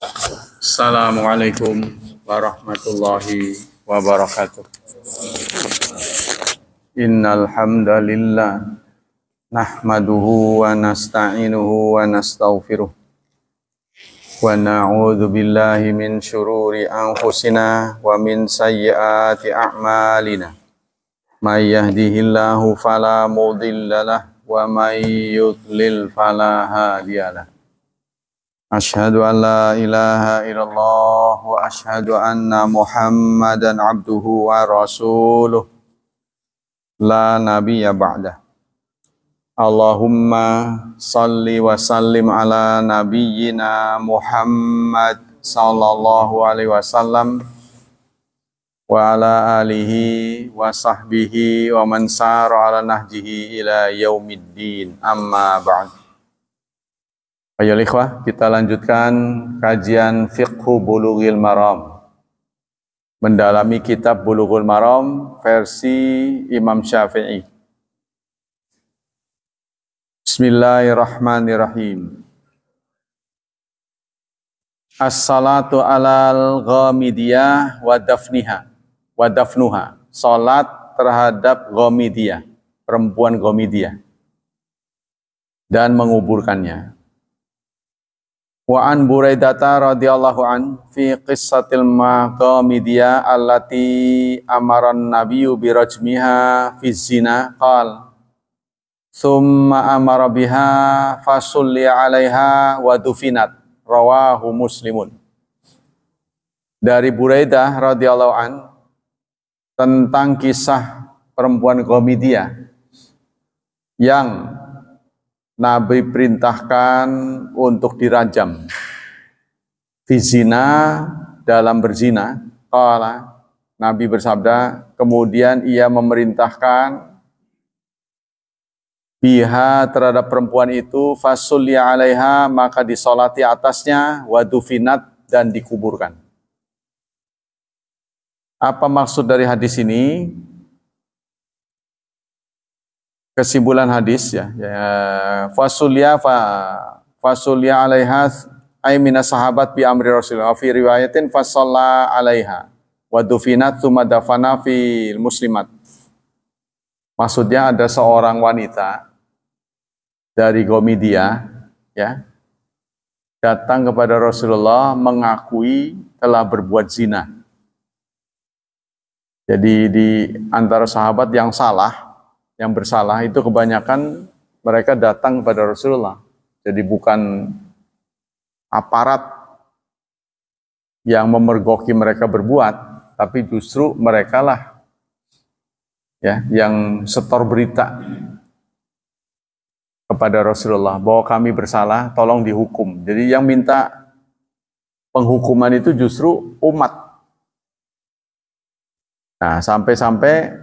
Assalamualaikum warahmatullahi wabarakatuh. Innal hamdalillah nahmaduhu wa nasta'inuhu wa nastaghfiruh wa na'udzu billahi min syururi anfusina wa min sayyiati a'malina. May yahdihillahu fala mudhillalah wa may yudlil fala hadiyalah. Asyhadu an la ilaha illallah wa asyhadu anna Muhammadan abduhu wa rasuluh la nabiyya ba'dah. Allahumma salli wa sallim ala nabiyyina Muhammad sallallahu alaihi wasallam wa ala alihi wa sahbihi wa man sara ala nahjihi ila yaumiddin, amma ba'd. Ayo ikhwah, kita lanjutkan kajian Fiqhu Bulughil Maram. Mendalami kitab Bulughul Maram versi Imam Syafi'i. Bismillahirrahmanirrahim. As-salatu alal ghamidiyah wa dafnuha. Salat terhadap ghamidiyah, perempuan ghamidiyah, dan menguburkannya. Wa an Buraidata radhiyallahu an fi qissatil maqamidiyah allati amaran nabiyyu bi rajmiha fi zina qala summa amara biha fasulli 'alaiha wa dufinat, rawahu Muslimun. Dari Buraidah radhiyallahu an tentang kisah perempuan Ghamidiyah yang Nabi perintahkan untuk dirajam. Fizina, dalam berzina. Qala, Nabi bersabda, kemudian ia memerintahkan biha terhadap perempuan itu, fasulli 'alaiha, maka disolati atasnya, wa dufinat, dan dikuburkan. Apa maksud dari hadis ini? Kesimpulan hadis ya, fasulya 'alaiha ay minas sahabat bi amri Rasulullah, fi riwayatin fasalla 'alaiha wa dufinat tsumma dafana fil muslimat. Maksudnya ada seorang wanita dari Ghamidiyah ya, datang kepada Rasulullah mengakui telah berbuat zina. Jadi di antara sahabat yang bersalah itu kebanyakan mereka datang kepada Rasulullah. Jadi bukan aparat yang memergoki mereka berbuat, tapi justru merekalah ya yang setor berita kepada Rasulullah bahwa kami bersalah, tolong dihukum. Jadi yang minta penghukuman itu justru umat. Nah, sampai-sampai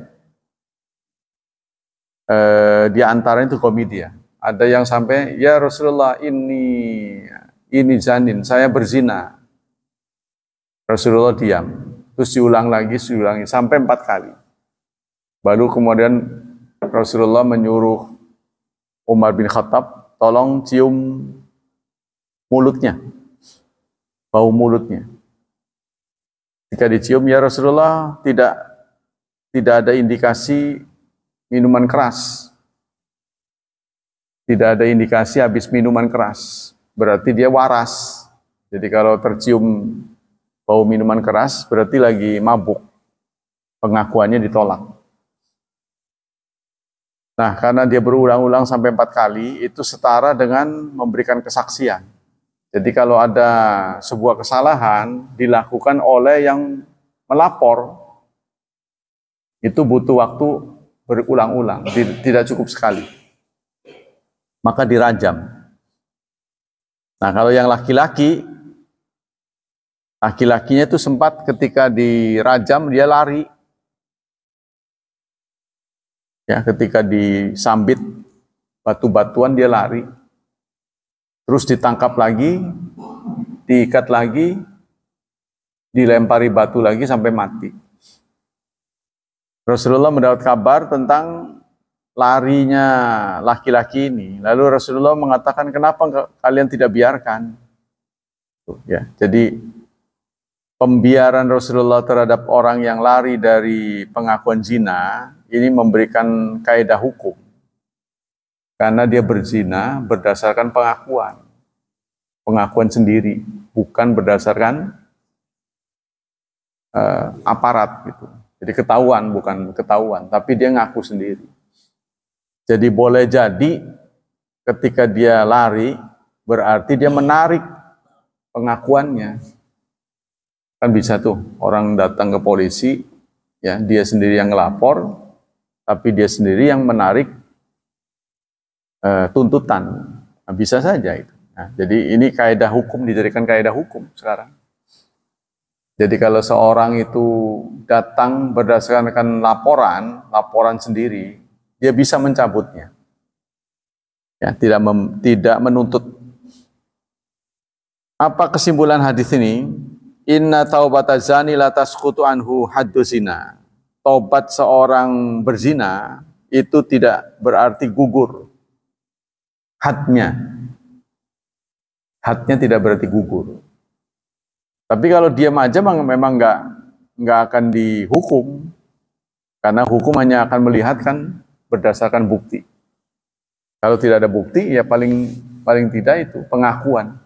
di antara itu Ghamidiyah. Ada yang sampai, ya Rasulullah ini janin, saya berzina. Rasulullah diam. Terus diulangi sampai 4 kali. Baru kemudian Rasulullah menyuruh Umar bin Khattab, tolong cium mulutnya, bau mulutnya. Jika dicium, ya Rasulullah, tidak ada indikasi minuman keras. Tidak ada indikasi habis minuman keras. Berarti dia waras. Jadi kalau tercium bau minuman keras, berarti lagi mabuk. Pengakuannya ditolak. Nah, karena dia berulang-ulang sampai 4 kali, itu setara dengan memberikan kesaksian. Jadi kalau ada sebuah kesalahan dilakukan oleh yang melapor, itu butuh waktu berulang-ulang, tidak cukup sekali. Maka dirajam. Nah, kalau yang laki-lakinya itu sempat ketika dirajam dia lari. Ya, ketika disambit batu-batuan dia lari. Terus ditangkap lagi, diikat lagi, dilempari batu lagi sampai mati. Rasulullah mendapat kabar tentang larinya laki-laki ini. Lalu Rasulullah mengatakan, kenapa kalian tidak biarkan? Tuh, ya. Jadi pembiaran Rasulullah terhadap orang yang lari dari pengakuan zina ini memberikan kaidah hukum. Karena dia berzina berdasarkan pengakuan sendiri, bukan berdasarkan aparat gitu. Jadi ketahuan, bukan ketahuan, tapi dia ngaku sendiri. Jadi boleh jadi ketika dia lari berarti dia menarik pengakuannya. Kan bisa tuh orang datang ke polisi, ya dia sendiri yang ngelapor, tapi dia sendiri yang menarik tuntutan. Nah, bisa saja itu. Nah, jadi ini kaidah hukum, dijadikan kaidah hukum sekarang. Jadi kalau seorang itu datang berdasarkan laporan sendiri, dia bisa mencabutnya. Ya, tidak menuntut. Apa kesimpulan hadis ini? Inna taubata zani la tasqutu anhu haddu zina. Taubat seorang berzina itu tidak berarti gugur hadnya. Hadnya tidak berarti gugur. Tapi kalau diam aja memang nggak akan dihukum, karena hukum hanya akan melihat kan berdasarkan bukti. Kalau tidak ada bukti, ya paling tidak itu pengakuan.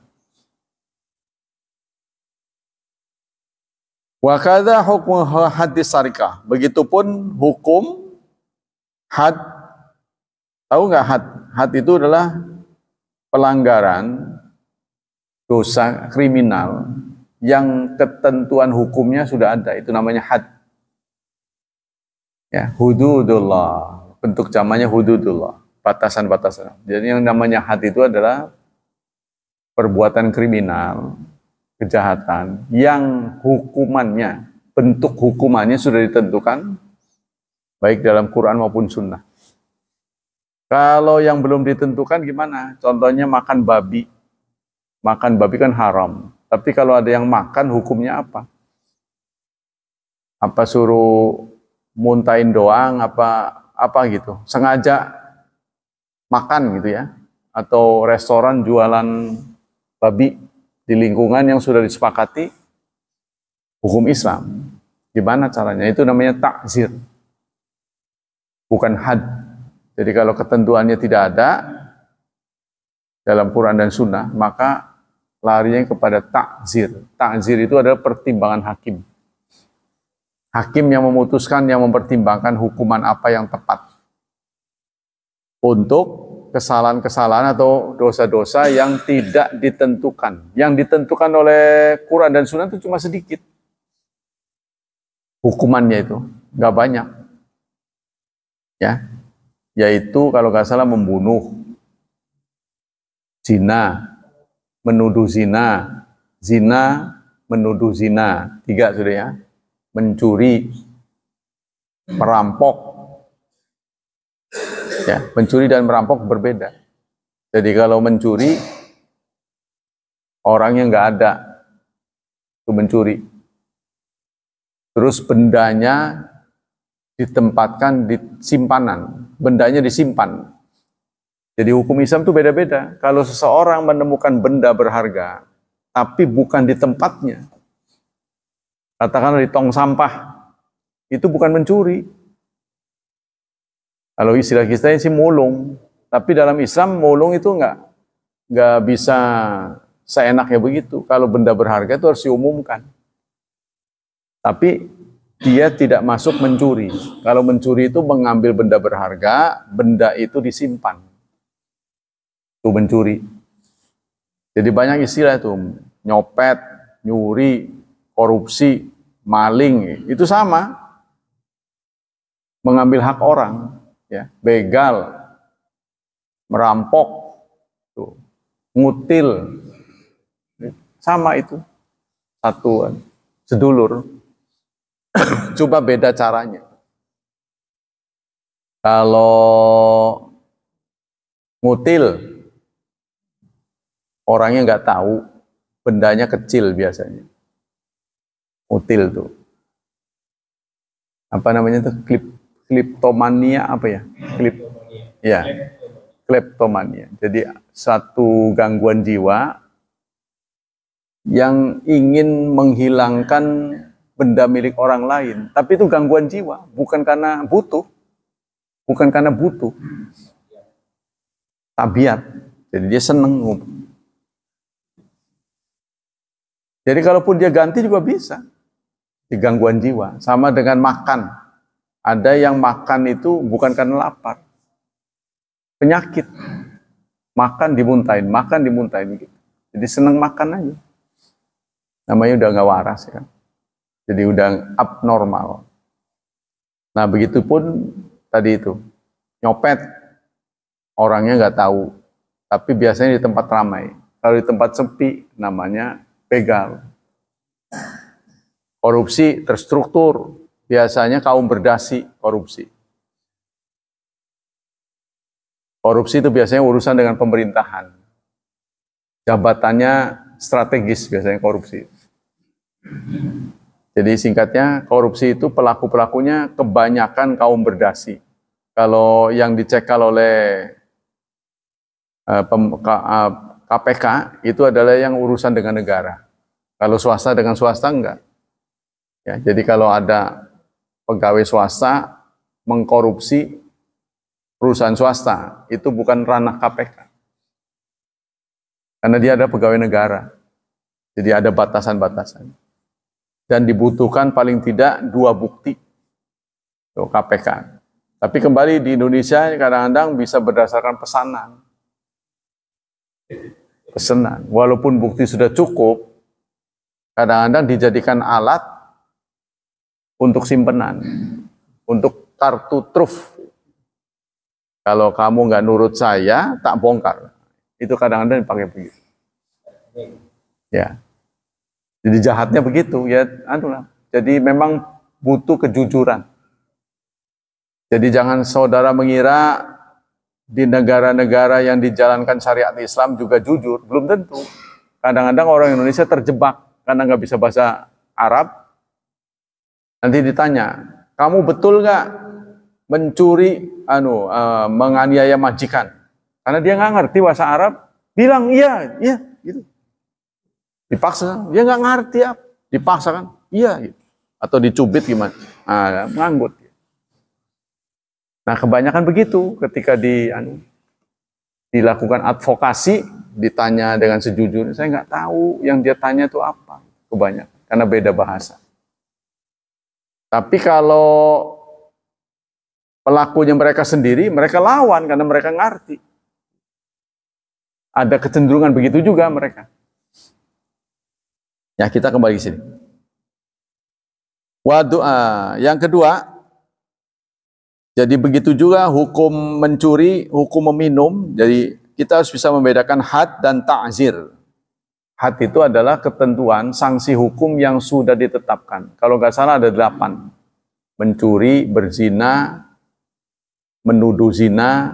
Wa kadza hukmu haddis sarikah. Begitupun hukum had. Tahu nggak had? Had itu adalah pelanggaran dosa kriminal yang ketentuan hukumnya sudah ada. Itu namanya had. Ya, hududullah. Bentuk jamannya hududullah. Batasan-batasan. Jadi yang namanya had itu adalah perbuatan kriminal, kejahatan yang hukumannya, bentuk hukumannya sudah ditentukan baik dalam Quran maupun Sunnah. Kalau yang belum ditentukan gimana? Contohnya makan babi. Makan babi kan haram. Tapi kalau ada yang makan, hukumnya apa? Apa suruh muntahin doang, apa gitu? Sengaja makan gitu ya? Atau restoran jualan babi di lingkungan yang sudah disepakati hukum Islam. Gimana caranya? Itu namanya takzir. Bukan had. Jadi kalau ketentuannya tidak ada dalam Quran dan Sunnah, maka larinya kepada takzir. Takzir itu adalah pertimbangan hakim. Hakim yang memutuskan, yang mempertimbangkan hukuman apa yang tepat untuk kesalahan-kesalahan atau dosa-dosa yang tidak ditentukan. Yang ditentukan oleh Quran dan Sunnah itu cuma sedikit. Hukumannya itu nggak banyak. Ya, yaitu kalau nggak salah membunuh, zina, menuduh zina, zina, menuduh zina, 3 sudah ya, mencuri, merampok. Ya, mencuri dan merampok berbeda. Jadi kalau mencuri, orangnya nggak ada, itu mencuri. Terus bendanya ditempatkan di simpanan, bendanya disimpan. Jadi hukum Islam itu beda-beda. Kalau seseorang menemukan benda berharga, tapi bukan di tempatnya, katakanlah di tong sampah, itu bukan mencuri. Kalau istilah kita sih mulung, tapi dalam Islam mulung itu nggak bisa seenaknya begitu. Kalau benda berharga itu harus diumumkan. Tapi dia tidak masuk mencuri. Kalau mencuri itu mengambil benda berharga, benda itu disimpan. Itu mencuri. Jadi banyak istilah itu, nyopet, nyuri, korupsi, maling, itu sama. Mengambil hak orang. Ya, begal, merampok, tuh, ngutil, sama itu, satuan, sedulur. Coba beda caranya. Kalau ngutil, orangnya nggak tahu, bendanya kecil biasanya. Ngutil tuh, apa namanya tuh, kleptomania apa ya? Ya, kleptomania. Jadi satu gangguan jiwa yang ingin menghilangkan benda milik orang lain, tapi itu gangguan jiwa, bukan karena butuh, tabiat. Jadi dia seneng. Jadi kalaupun dia ganti juga bisa, di gangguan jiwa. Sama dengan makan, ada yang makan itu bukan karena lapar, penyakit, makan dimuntahin gitu. Jadi seneng makan aja. Namanya udah nggak waras ya. Jadi udah abnormal. Nah begitupun tadi itu, nyopet, orangnya nggak tahu, tapi biasanya di tempat ramai. Kalau di tempat sepi, namanya begal. Korupsi terstruktur, biasanya kaum berdasi korupsi. Korupsi itu biasanya urusan dengan pemerintahan. Jabatannya strategis biasanya korupsi. Jadi singkatnya, korupsi itu pelaku-pelakunya kebanyakan kaum berdasi. Kalau yang dicekal oleh KPK itu adalah yang urusan dengan negara. Kalau swasta dengan swasta enggak. Ya, jadi kalau ada pegawai swasta mengkorupsi perusahaan swasta, itu bukan ranah KPK. Karena dia ada pegawai negara. Jadi ada batasan-batasan. Dan dibutuhkan paling tidak 2 bukti untuk KPK. Tapi kembali di Indonesia kadang-kadang bisa berdasarkan pesanan. Walaupun bukti sudah cukup, kadang-kadang dijadikan alat untuk simpenan, untuk kartu truf. Kalau kamu nggak nurut saya, tak bongkar. Itu kadang-kadang dipakai begitu. Ya. Jadi jahatnya begitu, ya, Jadi memang butuh kejujuran. Jadi jangan saudara mengira di negara-negara yang dijalankan syariat Islam juga jujur, belum tentu. Kadang-kadang orang Indonesia terjebak karena nggak bisa bahasa Arab. Nanti ditanya, kamu betul nggak mencuri, menganiaya majikan? Karena dia nggak ngerti bahasa Arab, bilang iya, gitu. Dipaksa, dia nggak ngerti apa, dipaksa kan, iya, gitu. Atau dicubit gimana, nganggut. Nah kebanyakan begitu ketika dilakukan advokasi, ditanya dengan sejujurnya, saya nggak tahu yang dia tanya itu apa, kebanyakan, karena beda bahasa. Tapi kalau pelakunya mereka sendiri, mereka lawan karena mereka ngerti. Ada kecenderungan begitu juga mereka. Ya, kita kembali ke sini. Yang kedua, jadi begitu juga hukum mencuri, hukum meminum. Jadi kita harus bisa membedakan had dan ta'zir. Had itu adalah ketentuan sanksi hukum yang sudah ditetapkan. Kalau nggak salah ada 8. Mencuri, berzina, menuduh zina,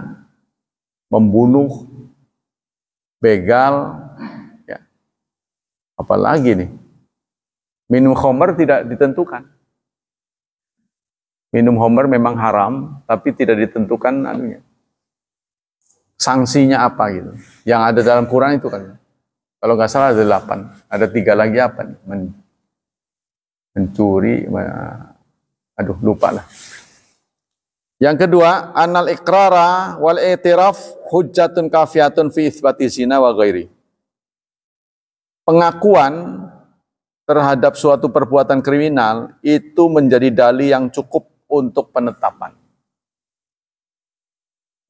membunuh, begal, ya. Apalagi nih, minum khamr tidak ditentukan. Minum khamr memang haram, tapi tidak ditentukan sanksinya apa gitu. Yang ada dalam Quran itu kan, kalau nggak salah ada 8, ada 3 lagi apa nih? Mencuri, lupa lah. Yang kedua, anal iqrara wal i'tiraf hujjatun kafiyatun fi itsbati zina wa ghairi. Pengakuan terhadap suatu perbuatan kriminal itu menjadi dalil yang cukup untuk penetapan.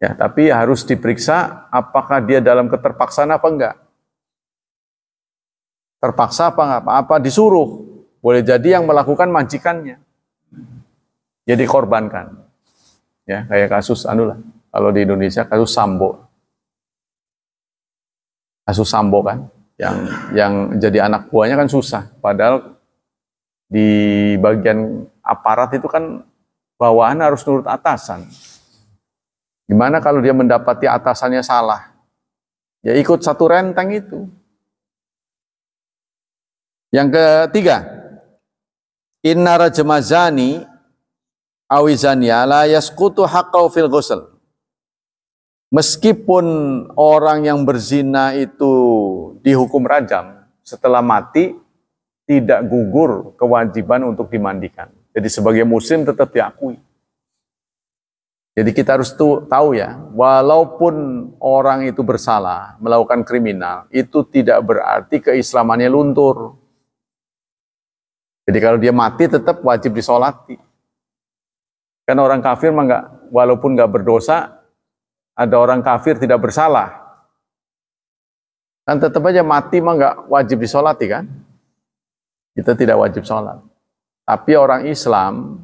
Ya, tapi harus diperiksa apakah dia dalam keterpaksaan apa enggak. Terpaksa apa enggak? Apa disuruh? Boleh jadi yang melakukan majikannya. Jadi korbankan. Ya, kayak kasus kalau di Indonesia kasus Sambo. Kasus Sambo kan, yang jadi anak buahnya kan susah. Padahal di bagian aparat itu kan bawahan harus nurut atasan. Gimana kalau dia mendapati atasannya salah? Ya ikut satu renteng itu. Yang ketiga, inna rajmazani awizania la yasqutu haqqau fil ghusl. Meskipun orang yang berzina itu dihukum rajam, setelah mati tidak gugur kewajiban untuk dimandikan. Jadi sebagai muslim tetap diakui. Jadi kita harus tahu ya, walaupun orang itu bersalah, melakukan kriminal, itu tidak berarti keislamannya luntur. Jadi kalau dia mati tetap wajib disolati. Kan orang kafir mah enggak, walaupun nggak berdosa, ada orang kafir tidak bersalah. Kan tetap aja mati mah nggak wajib disolati kan? Kita tidak wajib sholat. Tapi orang Islam,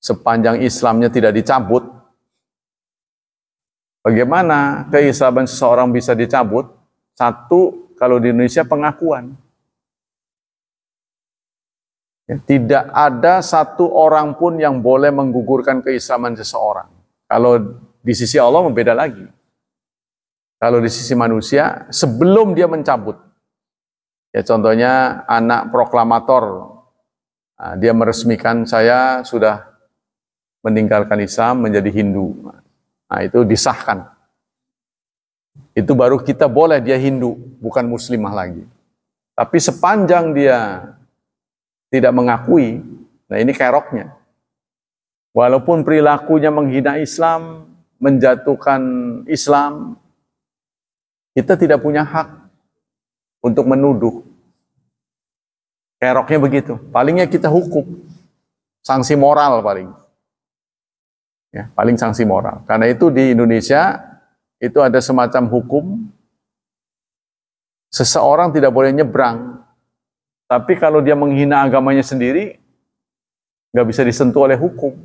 sepanjang Islamnya tidak dicabut, bagaimana keislaman seseorang bisa dicabut? Satu, kalau di Indonesia pengakuan. Ya, tidak ada satu orang pun yang boleh menggugurkan keislaman seseorang. Kalau di sisi Allah membeda lagi. Kalau di sisi manusia, sebelum dia mencabut. Ya contohnya anak proklamator, nah, dia meresmikan saya sudah meninggalkan Islam menjadi Hindu. Nah itu disahkan. Itu baru kita boleh dia Hindu, bukan muslimah lagi. Tapi sepanjang dia tidak mengakui, nah ini keroknya. Walaupun perilakunya menghina Islam, menjatuhkan Islam, kita tidak punya hak untuk menuduh. Keroknya begitu. Palingnya kita hukum. Sanksi moral paling. Ya, paling sanksi moral. Karena itu di Indonesia itu ada semacam hukum. Seseorang tidak boleh nyebrang. Tapi kalau dia menghina agamanya sendiri, nggak bisa disentuh oleh hukum.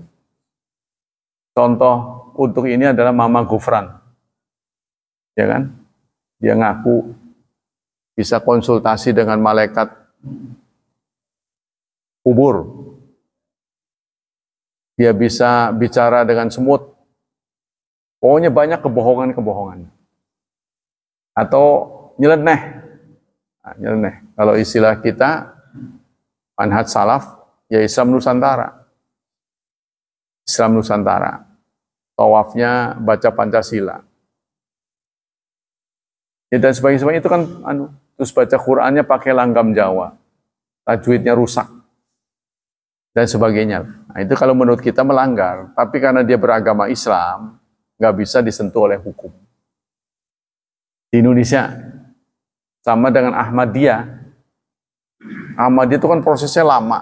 Contoh untuk ini adalah Mama Gufran. Ya kan? Dia ngaku bisa konsultasi dengan malaikat kubur. Dia bisa bicara dengan semut. Pokoknya banyak kebohongan-kebohongan. Atau nyeleneh. Nah, nyeleneh. Kalau istilah kita, manhaj salaf, ya Islam Nusantara. Islam Nusantara. Tawafnya baca Pancasila. Ya, dan sebagainya itu kan terus baca Qur'annya pakai langgam Jawa, tajwidnya rusak, dan sebagainya. Nah, itu kalau menurut kita melanggar, tapi karena dia beragama Islam, nggak bisa disentuh oleh hukum. Di Indonesia, sama dengan Ahmadiyah. Ahmadiyah itu kan prosesnya lama.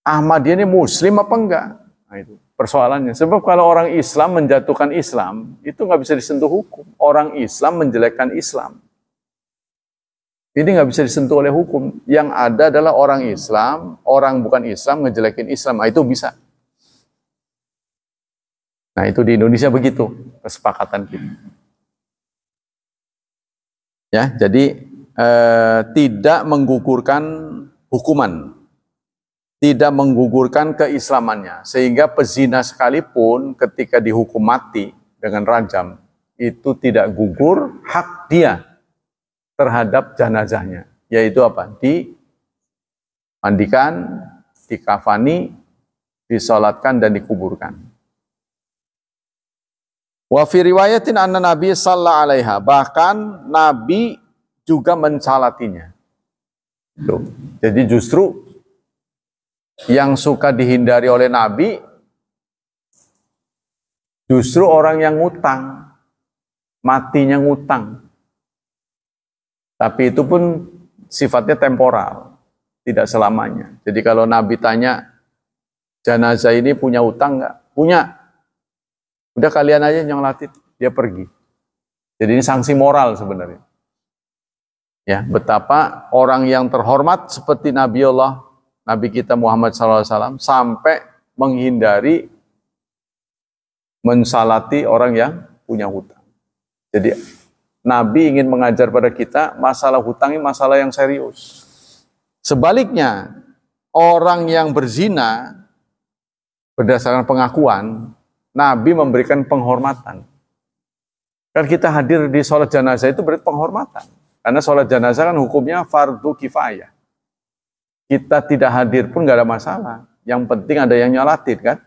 Ahmadiyah ini muslim apa enggak? Nah, itu persoalannya. Sebab kalau orang Islam menjatuhkan Islam, itu nggak bisa disentuh hukum. Orang Islam menjelekkan Islam. Ini nggak bisa disentuh oleh hukum. Yang ada adalah orang Islam, orang bukan Islam ngejelekin Islam. Nah, itu bisa. Nah, itu di Indonesia begitu kesepakatan kita. Ya, jadi tidak menggugurkan hukuman, tidak menggugurkan keislamannya, sehingga pezina sekalipun ketika dihukum mati dengan rajam itu tidak gugur hak dia terhadap jenazahnya, yaitu apa? Dimandikan, dikafani, disolatkan dan dikuburkan. Wa fi riwayatin anna Nabi sallallahu alaiha, bahkan Nabi juga mensalatinya. Tuh. Jadi justru yang suka dihindari oleh Nabi justru orang yang ngutang, matinya ngutang. Tapi itu pun sifatnya temporal, tidak selamanya. Jadi kalau Nabi tanya, jenazah ini punya utang nggak? Punya. Udah kalian aja yang latih, dia pergi. Jadi ini sanksi moral sebenarnya. Ya, betapa orang yang terhormat seperti Nabi kita Muhammad SAW sampai menghindari mensalati orang yang punya hutang. Jadi Nabi ingin mengajar pada kita masalah hutang ini masalah yang serius. Sebaliknya, orang yang berzina berdasarkan pengakuan, Nabi memberikan penghormatan. Kan kita hadir di sholat jenazah itu berarti penghormatan. Karena sholat jenazah kan hukumnya fardu kifayah. Kita tidak hadir pun nggak ada masalah. Yang penting ada yang nyalatin kan.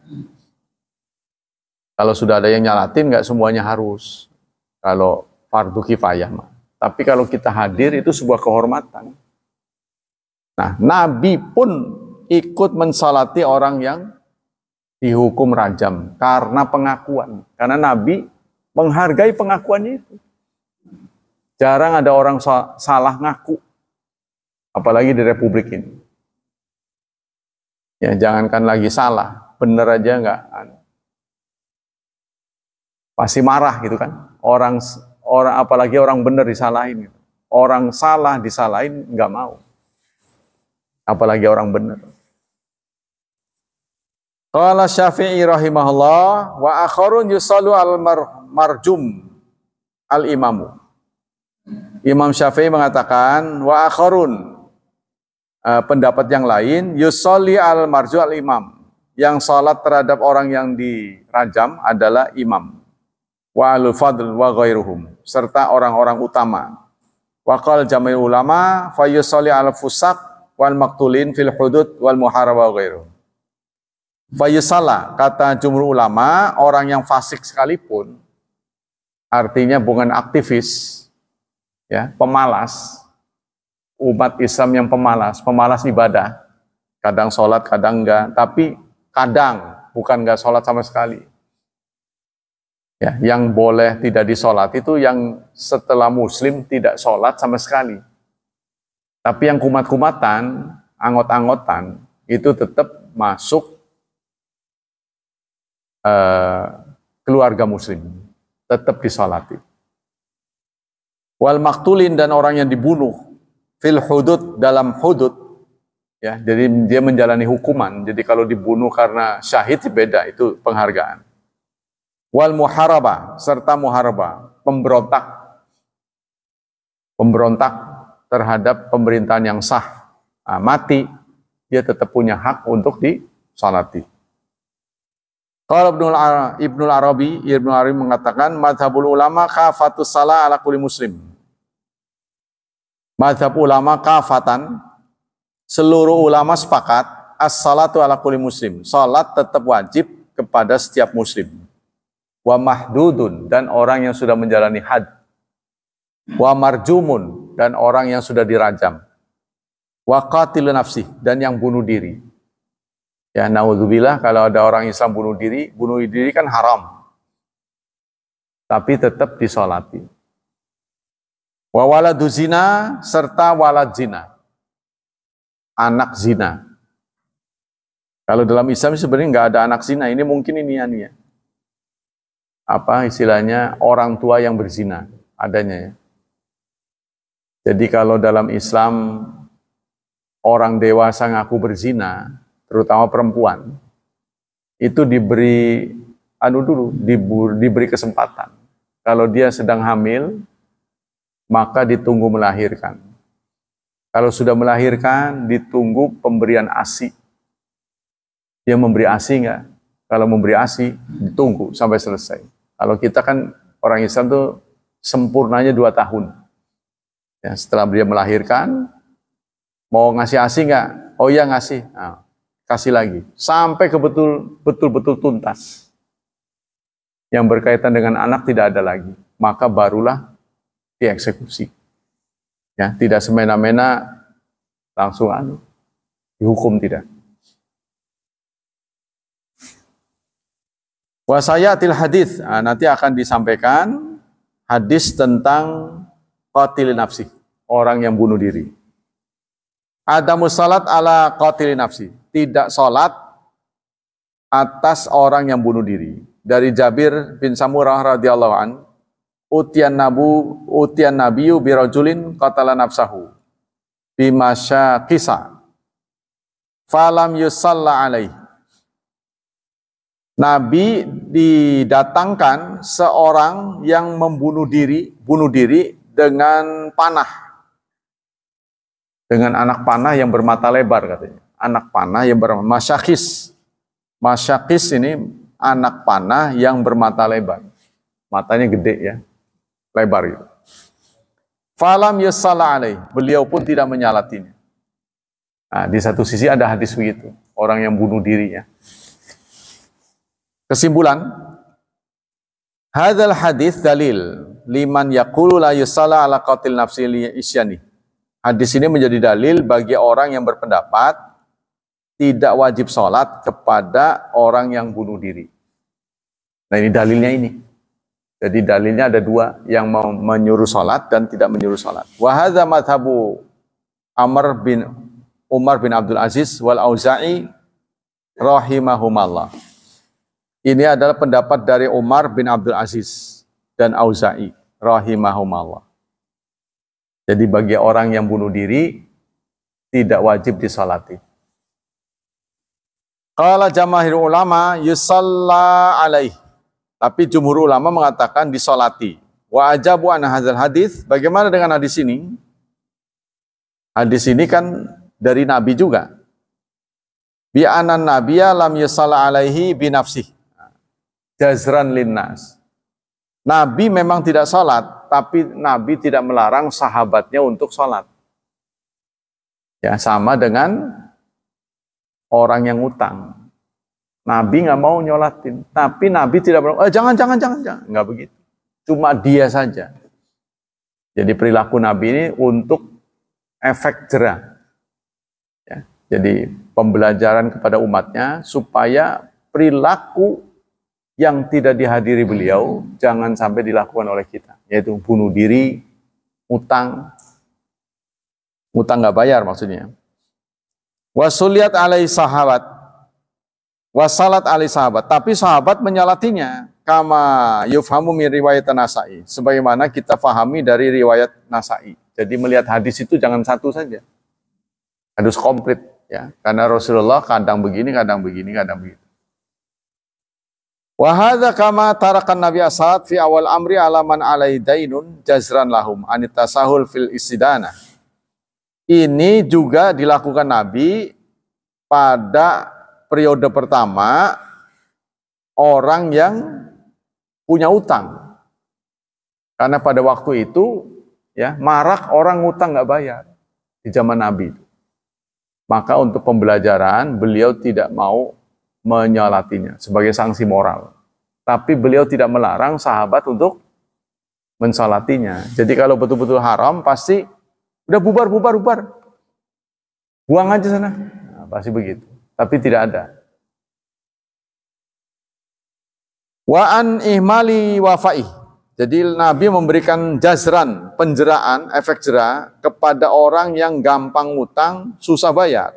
Kalau sudah ada yang nyalatin nggak semuanya harus. Kalau fardu kifayah mah. Tapi kalau kita hadir itu sebuah kehormatan. Nah, Nabi pun ikut mensalati orang yang dihukum rajam karena pengakuan. Karena Nabi menghargai pengakuannya itu. Jarang ada orang salah ngaku. Apalagi di Republik ini. Ya, jangankan lagi salah, bener aja enggak. Pasti marah gitu kan. Orang apalagi orang bener disalahin. Orang salah disalahin enggak mau. Apalagi orang bener. Qala Syafi'i rahimahullah wa akharun yusallu al-marjum al-imamu. Imam Syafi'i mengatakan wa akharun, pendapat yang lain, yusalli al-marju al-imam, yang salat terhadap orang yang dirajam adalah imam, wa al-fadl wa ghairuhum, serta orang-orang utama. Wa qala jami' ulama fa yusalli al-fusaq wal maktulin fil hudud wal muharaba wa ghairuhum. Fa yusalla, kata jumhur ulama, orang yang fasik sekalipun, artinya bukan aktivis, ya, pemalas, umat Islam yang pemalas ibadah, kadang sholat, kadang enggak, tapi kadang bukan enggak sholat sama sekali. Ya, yang boleh tidak disolat itu yang setelah Muslim tidak sholat sama sekali. Tapi yang kumat-kumatan, anggot-anggotan, itu tetap masuk keluarga Muslim, tetap disolati. Wal maktulin, dan orang yang dibunuh fil hudud, dalam hudud, ya, jadi dia menjalani hukuman. Jadi kalau dibunuh karena syahid beda, itu penghargaan. Wal muharaba, serta muharaba, pemberontak terhadap pemerintahan yang sah, mati, dia tetap punya hak untuk disolati. Kalau Ibnul Arabi mengatakan mazhabul ulama kafatus salah ala kulli muslim. Mazhab ulama kafatan, seluruh ulama sepakat as-salatu ala kulli muslim. Salat tetap wajib kepada setiap muslim. Wa mahdudun, dan orang yang sudah menjalani had. Wa marjumun, dan orang yang sudah dirajam. Wa qatilun nafsi, dan yang bunuh diri. Ya, naudzubillah, kalau ada orang Islam bunuh diri kan haram. Tapi tetap disolati. Wa waladu zina, serta walad zina, anak zina. Kalau dalam Islam sebenarnya nggak ada anak zina, ini mungkin ini ya. Apa istilahnya, orang tua yang berzina, adanya ya. Jadi kalau dalam Islam orang dewasa ngaku berzina, terutama perempuan, itu diberi diberi kesempatan. Kalau dia sedang hamil, maka ditunggu melahirkan. Kalau sudah melahirkan, ditunggu pemberian ASI. Dia memberi ASI enggak? Kalau memberi ASI, ditunggu sampai selesai. Kalau kita kan orang Islam tuh sempurnanya 2 tahun. Ya, setelah dia melahirkan, mau ngasih ASI enggak? Oh iya ngasih. Nah, kasih lagi sampai ke betul-betul tuntas. Yang berkaitan dengan anak tidak ada lagi, maka barulah dieksekusi. Ya, tidak semena-mena langsung dihukum, tidak. Wasayatil hadis, nanti akan disampaikan hadis tentang qatil nafsi, orang yang bunuh diri. Adamus salat ala qatil nafsi, tidak salat atas orang yang bunuh diri. Dari Jabir bin Samurah radhiyallahu an, utian nabiyyu birajulin qatala nafsahu bimasyaqisa falam yusalla alaihi. Nabi didatangkan seorang yang bunuh diri dengan panah. Dengan anak panah yang bermata lebar katanya. Anak panah yang bermasyakis. Masyakis ini anak panah yang bermata lebar. Matanya gede ya. Lebar gitu. Falam yusalla alaih. Beliau pun tidak menyalatinya. Nah, di satu sisi ada hadis begitu. Orang yang bunuh diri ya. Kesimpulan, hadzal hadis dalil liman yaqulu la yusalla ala qatil nafsi li isyani. Hadis ini menjadi dalil bagi orang yang berpendapat tidak wajib sholat kepada orang yang bunuh diri. Nah ini dalilnya ini. Jadi dalilnya ada dua, yang mau menyuruh sholat dan tidak menyuruh sholat. Wa hadza madhabu Umar bin Abdul Aziz wal Auza'i rahimahumallah. Ini adalah pendapat dari Umar bin Abdul Aziz dan Auza'i rahimahumallah. Jadi bagi orang yang bunuh diri tidak wajib disolati. Qala jamaahir ulama yusalla alaih. Tapi jumhur ulama mengatakan disolati. Wa ajabu an hadzal hadis. Bagaimana dengan hadis ini? Hadis ini kan dari Nabi juga. Bi anan nabiyya lam yusalla alaihi bi nafsihi. Jazran linnas. Nabi memang tidak sholat, tapi Nabi tidak melarang sahabatnya untuk sholat. Ya, sama dengan orang yang utang. Nabi nggak mau nyolatin, tapi Nabi tidak bilang, jangan, nggak begitu. Cuma dia saja. Jadi perilaku Nabi ini untuk efek jera. Ya, jadi pembelajaran kepada umatnya supaya perilaku yang tidak dihadiri beliau jangan sampai dilakukan oleh kita, yaitu bunuh diri, utang nggak bayar maksudnya. Wasuliyat alai sahabat, wasalat alai sahabat, tapi sahabat menyalatinya, kama yufhamu min riwayat Nasa'i, sebagaimana kita fahami dari riwayat Nasa'i. Jadi melihat hadis itu jangan satu saja, harus komplit ya, karena Rasulullah kadang begini, kadang begini, kadang begitu. Wa hadza kama tarakan Nabi Asad fi awal amri alaman alai dainun jazran lahum anit tasahul fil istidana. Ini juga dilakukan Nabi pada periode pertama orang yang punya utang. Karena pada waktu itu ya marak orang utang nggak bayar di zaman Nabi. Maka untuk pembelajaran beliau tidak mau menyolatinya sebagai sanksi moral. Tapi beliau tidak melarang sahabat untuk mensolatinya. Jadi kalau betul-betul haram pasti udah bubar. Buang aja sana. Nah, pasti begitu. Tapi tidak ada. Wa an ihmali wafaih. Jadi Nabi memberikan jazran, penjeraan, efek jera kepada orang yang gampang ngutang, susah bayar.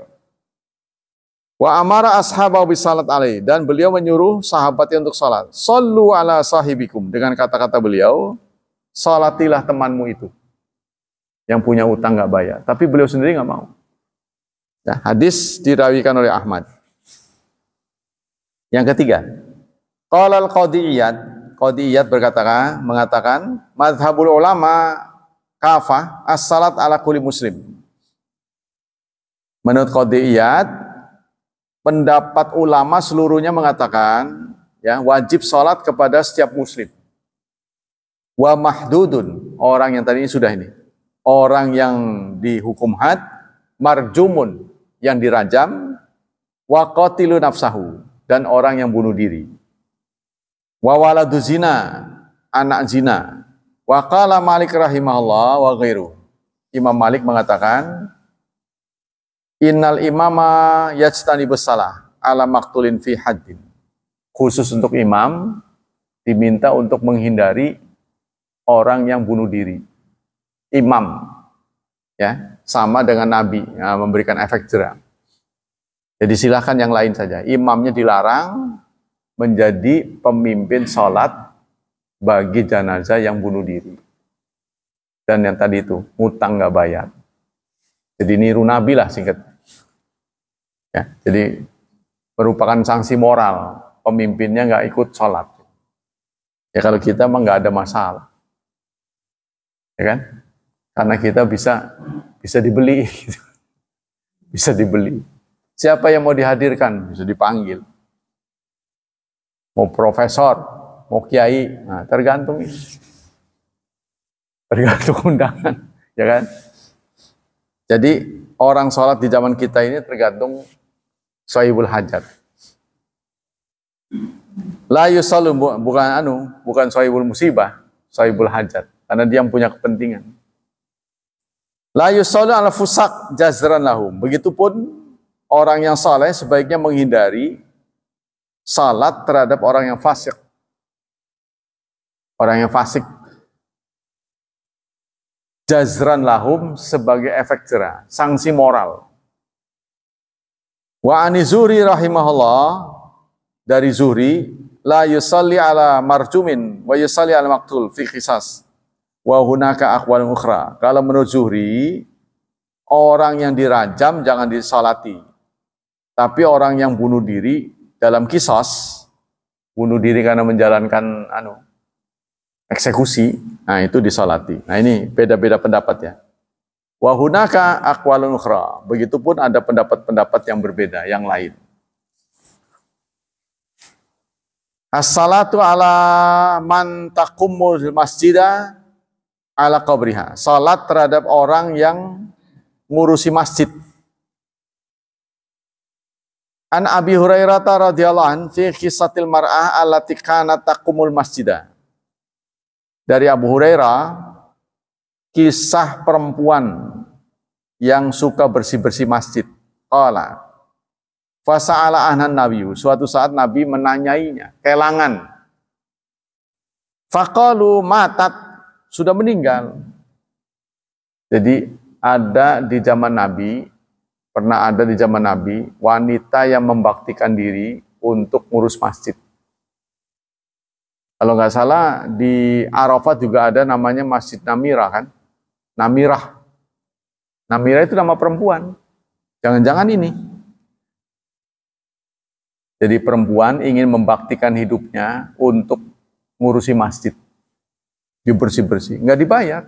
Wa amara ashabahu bisalat alaih, dan beliau menyuruh sahabatnya untuk salat. Sallu ala sahibikum, dengan kata-kata beliau, salatilah temanmu itu yang punya utang nggak bayar. Tapi beliau sendiri nggak mau. Ya, hadis dirawikan oleh Ahmad. Yang ketiga, qala al-Qadiyat mengatakan mazhabul ulama kafah as-salat ala kulli muslim. Menurut Qadiyat, pendapat ulama seluruhnya mengatakan ya wajib sholat kepada setiap muslim. Wa mahdudun, orang yang tadi ini sudah ini, orang yang dihukum had, marjumun, yang dirajam, wa qatilu nafsahu, dan orang yang bunuh diri. Wa waladu zina, anak zina. Wa qala Malik rahimahullah wa ghairu. Imam Malik mengatakan, innal imama yajtanibus salah ala maktulin fi haddin. Khusus untuk imam diminta untuk menghindari orang yang bunuh diri. Imam ya, sama dengan Nabi ya, memberikan efek jera. Jadi silahkan yang lain saja. Imamnya dilarang menjadi pemimpin sholat bagi jenazah yang bunuh diri. Dan yang tadi itu, ngutang nggak bayar. Jadi niru Nabi lah singkat. Ya, jadi merupakan sanksi moral. Pemimpinnya nggak ikut sholat. Ya kalau kita mah nggak ada masalah. Ya kan? Karena kita bisa dibeli. Gitu. Bisa dibeli. Siapa yang mau dihadirkan? Bisa dipanggil. Mau profesor, mau kiai, nah tergantung. Tergantung undangan. Ya kan? Jadi orang sholat di zaman kita ini tergantung sahibul hajat. La yusallu, bukan sahibul musibah. sahibul hajat, karena dia yang punya kepentingan. La yusalli ala fusak jazran lahum. Begitupun orang yang saleh sebaiknya menghindari salat terhadap orang yang fasik. Orang yang fasik. Jazran lahum sebagai efek jera, sanksi moral. Wa ani Zuhri rahimahullah, dari Zuhri, la yusalli ala marjumin wa yusalli ala maqtul fi qisas wa hunaka aqwalun ukhra. Kalau menurut Zuhri, orang yang dirajam jangan disalati. Tapi orang yang bunuh diri dalam kisos, bunuh diri karena menjalankan eksekusi, nah itu disalati. Nah ini beda-beda pendapat ya. Wa hunaka aqwalun ukhra. Begitupun ada pendapat-pendapat yang berbeda, yang lain. As-salatu ala man taqumul masjidah ala qabriha. Salat terhadap orang yang ngurusi masjid. An Abi Hurairah radhiyallahu anhu fi qissatil mar'ah allati kanat taqumul masjidah. Dari Abu Hurairah, kisah perempuan yang suka bersih-bersih masjid. Qala fasa'ala ahnan nabiyyu. Suatu saat Nabi menanyainya, kelangan. Faqalu matat, sudah meninggal. Jadi ada di zaman Nabi, pernah ada di zaman Nabi, wanita yang membaktikan diri untuk ngurus masjid. Kalau nggak salah, di Arafat juga ada namanya Masjid Namirah kan? Namirah. Namirah itu nama perempuan. Jangan-jangan ini. Jadi perempuan ingin membaktikan hidupnya untuk ngurusi masjid. Dia bersih-bersih, nggak dibayar.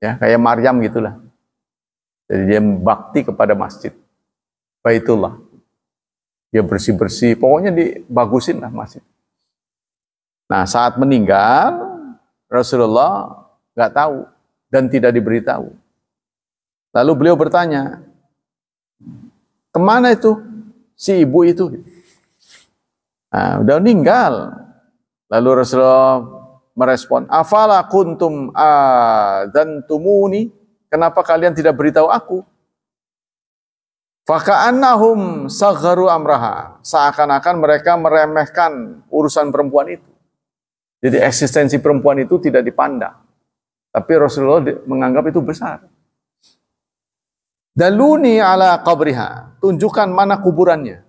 Ya, kayak Maryam gitulah. Jadi dia bakti kepada masjid. Baitullah. Dia bersih-bersih, pokoknya dibagusin lah masjid. Nah, saat meninggal, Rasulullah nggak tahu dan tidak diberitahu. Lalu beliau bertanya, kemana itu si ibu itu? Nah, udah meninggal. Lalu Rasulullah merespon, afala kuntum adzantumuni? Kenapa kalian tidak beritahu aku? Faka'annahum sagharu amraha. Seakan-akan mereka meremehkan urusan perempuan itu. Jadi eksistensi perempuan itu tidak dipandang. Tapi Rasulullah menganggap itu besar. Daluni ala qabriha. Tunjukkan mana kuburannya.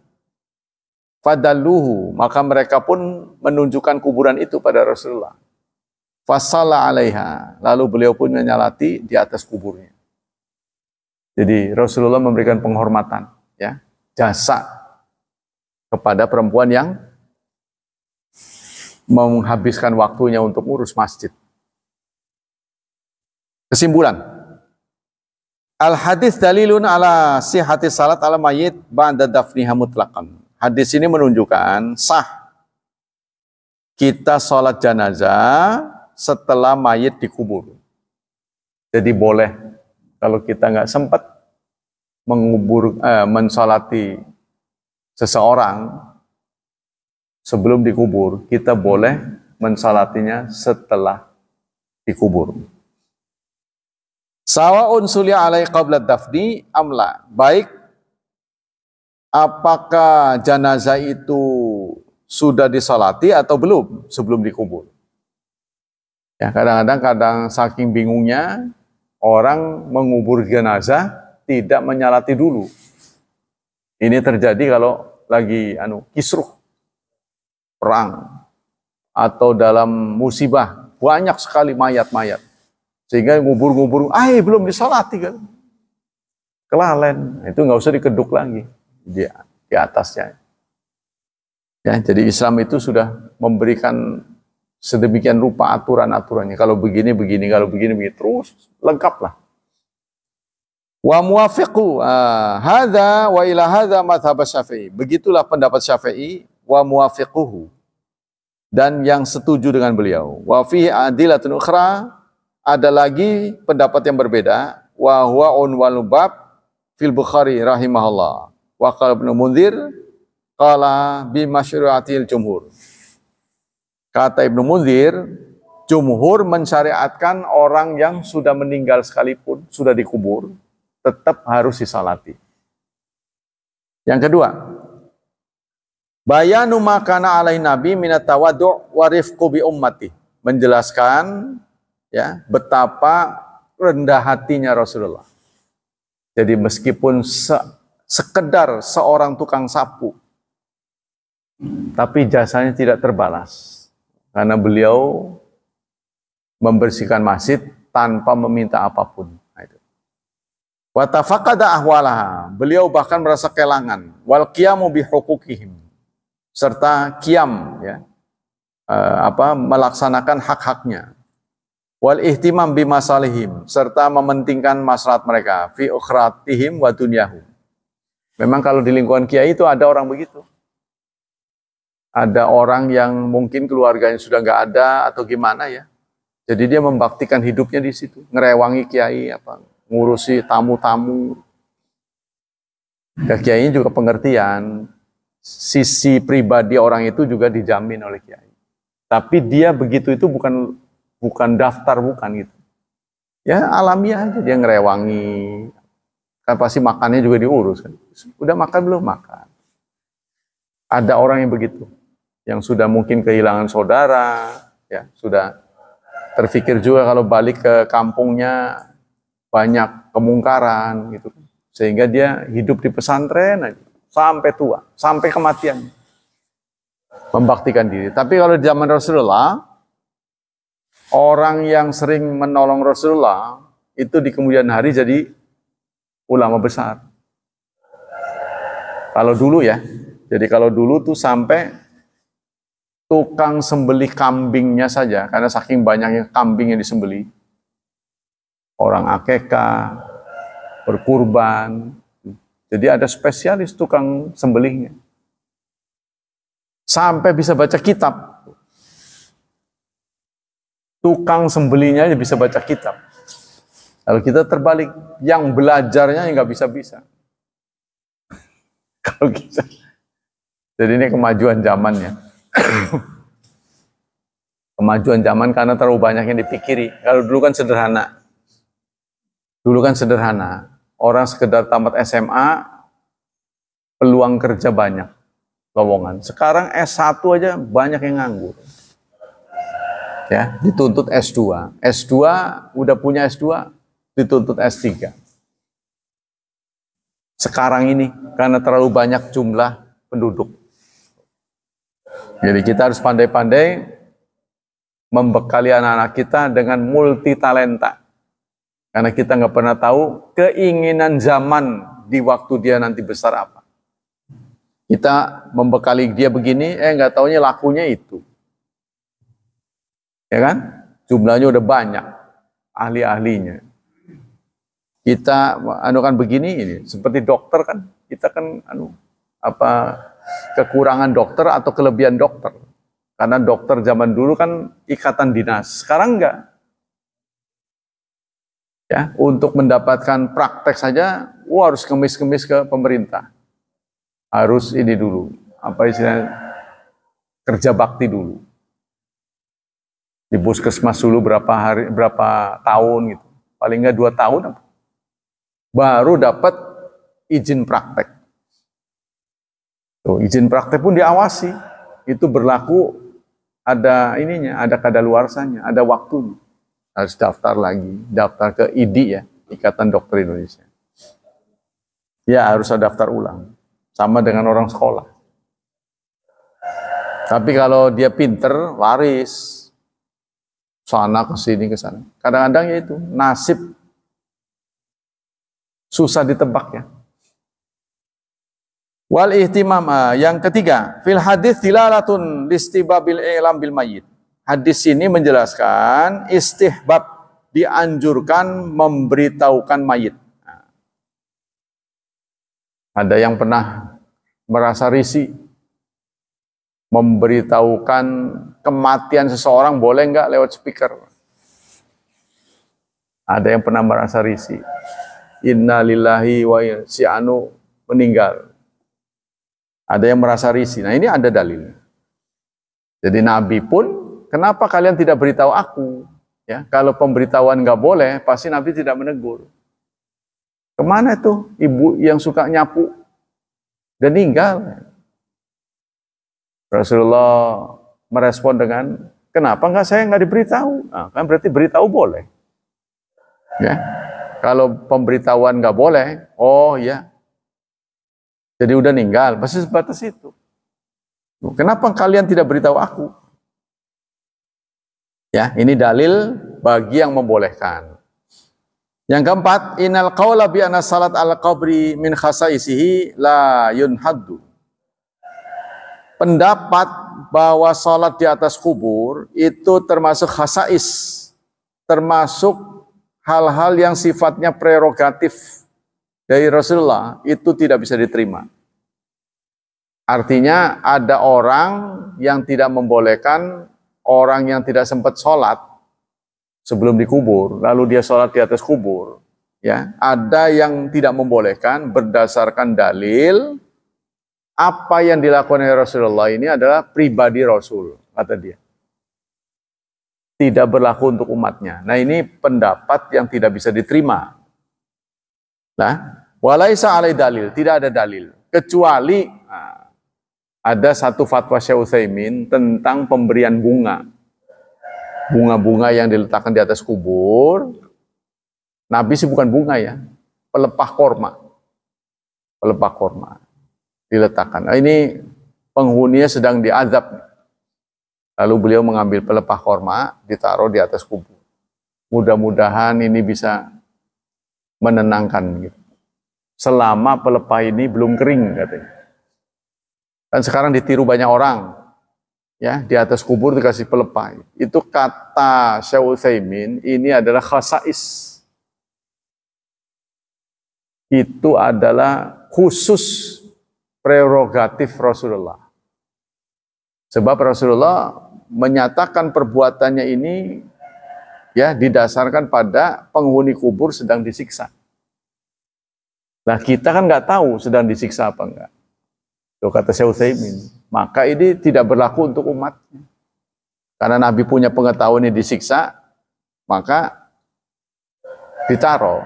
Fadalluhu. Maka mereka pun menunjukkan kuburan itu pada Rasulullah. Fasalla alaiha. Lalu beliau pun menyalati di atas kuburnya. Jadi Rasulullah memberikan penghormatan, ya, jasa kepada perempuan yang menghabiskan waktunya untuk ngurus masjid. Kesimpulan, al-hadis dalilun ala sihhati salat ala mayyit ba'da dafniha mutlaqan. Hadis ini menunjukkan sah kita sholat jenazah setelah mayit dikubur. Jadi boleh kalau kita nggak sempat mensolati seseorang sebelum dikubur, kita boleh mensolatinya setelah dikubur. Sawa'un sulya alai qabla dafni amla. Baik, apakah jenazah itu sudah disolati atau belum sebelum dikubur. Ya, kadang-kadang saking bingungnya orang mengubur jenazah tidak menyalati dulu. Ini terjadi kalau lagi kisruh, perang, atau dalam musibah, banyak sekali mayat-mayat. Sehingga ngubur-ngubur, belum disolati kan. Kelalen, itu nggak usah dikeduk lagi di atasnya. Ya, jadi Islam itu sudah memberikan sedemikian rupa aturan-aturannya. Kalau begini, kalau begini, terus lengkap lah. Wa muwafiqu hadza wa ila hadza madhhab Syafi'i. Begitulah pendapat Syafi'i wa muwafiquhu. Dan yang setuju dengan beliau. Wa fi adilatun ukhra, ada lagi pendapat yang berbeda. Wa huwa unwal bab fil Bukhari rahimahullah. Wa qala Ibnu Mundzir qala bi masyru'atil jumhur. Kata Ibnu Mundzir, jumhur mensyariatkan orang yang sudah meninggal sekalipun, sudah dikubur, tetap harus disalati. Yang kedua, bayanu makana alai nabi minat tawaddu' wa rifqu bi ummati. Menjelaskan ya betapa rendah hatinya Rasulullah. Jadi meskipun sekedar seorang tukang sapu, tapi jasanya tidak terbalas. Karena beliau membersihkan masjid tanpa meminta apapun. Wa tafaqada ahwalaha. Beliau bahkan merasa kelangan. Wal qiyamu bi huquqihim. Serta qiyam ya. Melaksanakan hak-haknya. Wal ihtimam bi masalihim. Serta mementingkan maslahat mereka fi ukhratihim wa dunyahum. Memang kalau di lingkungan kiai itu ada orang begitu. Ada orang yang mungkin keluarganya sudah nggak ada atau gimana ya. Jadi dia membaktikan hidupnya di situ, ngerewangi kiai, ngurusi tamu-tamu. Ya, kiai juga pengertian, sisi pribadi orang itu juga dijamin oleh kiai. Tapi dia begitu itu bukan daftar, bukan gitu. Ya alamiah aja dia ngerewangi. Kan pasti makannya juga diurus kan. Udah makan belum? Makan. Ada orang yang begitu, yang sudah mungkin kehilangan saudara, ya sudah terfikir juga kalau balik ke kampungnya banyak kemungkaran gitu, sehingga dia hidup di pesantren aja, sampai tua, sampai kematian, membaktikan diri. Tapi kalau di zaman Rasulullah, orang yang sering menolong Rasulullah itu di kemudian hari jadi ulama besar. Kalau dulu ya, jadi kalau dulu tuh sampai tukang sembelih kambingnya saja, karena saking banyaknya kambing yang disembelih, orang akekah, berkurban, jadi ada spesialis tukang sembelihnya. Sampai bisa baca kitab. Tukang sembelihnya aja bisa baca kitab. Kalau kita terbalik, yang belajarnya nggak bisa-bisa. Kalau kita, jadi ini kemajuan zamannya. Kemajuan zaman karena terlalu banyak yang dipikiri. Kalau dulu kan sederhana. Dulu kan sederhana. Orang sekedar tamat SMA, peluang kerja banyak, lowongan. Sekarang S1 aja banyak yang nganggur. Ya, dituntut S2. S2 udah punya S2, dituntut S3. Sekarang ini karena terlalu banyak jumlah penduduk. Jadi kita harus pandai-pandai membekali anak-anak kita dengan multi talenta. Karena kita nggak pernah tahu keinginan zaman di waktu dia nanti besar apa. Kita membekali dia begini, nggak taunya lakunya itu. Ya kan? Jumlahnya udah banyak, ahli-ahlinya. Kita kan begini ini, seperti dokter kan, kita kan kekurangan dokter atau kelebihan dokter. Karena dokter zaman dulu kan ikatan dinas, sekarang enggak. Ya, untuk mendapatkan praktek saja, harus kemis-kemis ke pemerintah. Harus ini dulu, istilahnya, kerja bakti dulu. Di puskesmas dulu berapa tahun gitu. Paling enggak 2 tahun baru dapat izin praktek. Tuh, izin praktek pun diawasi. Itu berlaku ada ininya, ada kadaluarsanya, ada waktunya. Harus daftar lagi, daftar ke IDI ya, Ikatan Dokter Indonesia. Ya, harus ada daftar ulang. Sama dengan orang sekolah. Tapi kalau dia pinter, waris. Sana ke sini ke sana. Kadang-kadang ya itu nasib susah ditebak ya. Wal ihtimam, yang ketiga, fil hadis dilalatun listibabil i'lam bil mayyit. Hadis ini menjelaskan istihbab, dianjurkan memberitahukan mayit. Ada yang pernah merasa risih memberitahukan kematian seseorang, boleh nggak lewat speaker? Ada yang pernah merasa risih, inna lillahi wa si anu meninggal. Ada yang merasa risih. Nah ini ada dalilnya. Jadi Nabi pun kenapa kalian tidak beritahu aku? Ya, kalau pemberitahuan nggak boleh, pasti Nabi tidak menegur. Kemana tuh ibu yang suka nyapu dan meninggal? Rasulullah merespon dengan, kenapa saya nggak diberitahu? Nah, kan berarti beritahu boleh. Ya, kalau pemberitahuan nggak boleh, oh ya, jadi udah meninggal, pasti sebatas itu. Kenapa kalian tidak beritahu aku? Ya, ini dalil bagi yang membolehkan. Yang keempat, innal qaula bi anna salat al-qabri min khasaisihi la yunhaddu. Pendapat bahwa salat di atas kubur itu termasuk khasais, termasuk hal-hal yang sifatnya prerogatif dari Rasulullah, itu tidak bisa diterima. Artinya ada orang yang tidak membolehkan orang yang tidak sempat sholat sebelum dikubur, lalu dia sholat di atas kubur. Ya, ada yang tidak membolehkan berdasarkan dalil apa yang dilakukan oleh Rasulullah ini adalah pribadi Rasul, kata dia. Tidak berlaku untuk umatnya. Nah, ini pendapat yang tidak bisa diterima. Nah, walaisa alai dalil, tidak ada dalil kecuali ada satu fatwa Syekh Utsaimin tentang pemberian bunga. Bunga-bunga yang diletakkan di atas kubur. Nabi sih bukan bunga ya, pelepah korma. Pelepah korma diletakkan. Nah, ini penghuninya sedang diazab. Lalu beliau mengambil pelepah korma, ditaruh di atas kubur. Mudah-mudahan ini bisa menenangkan gitu. Selama pelepah ini belum kering katanya. Dan sekarang ditiru banyak orang, ya, di atas kubur dikasih pelepah. Itu kata Syekh Utsaimin, ini adalah khasais. Itu adalah khusus prerogatif Rasulullah. Sebab Rasulullah menyatakan perbuatannya ini ya didasarkan pada penghuni kubur sedang disiksa. Nah, kita kan nggak tahu sedang disiksa apa enggak. Itu kata Syekh Utsaimin. Maka ini tidak berlaku untuk umatnya. Karena Nabi punya pengetahuan ini disiksa, maka ditaruh.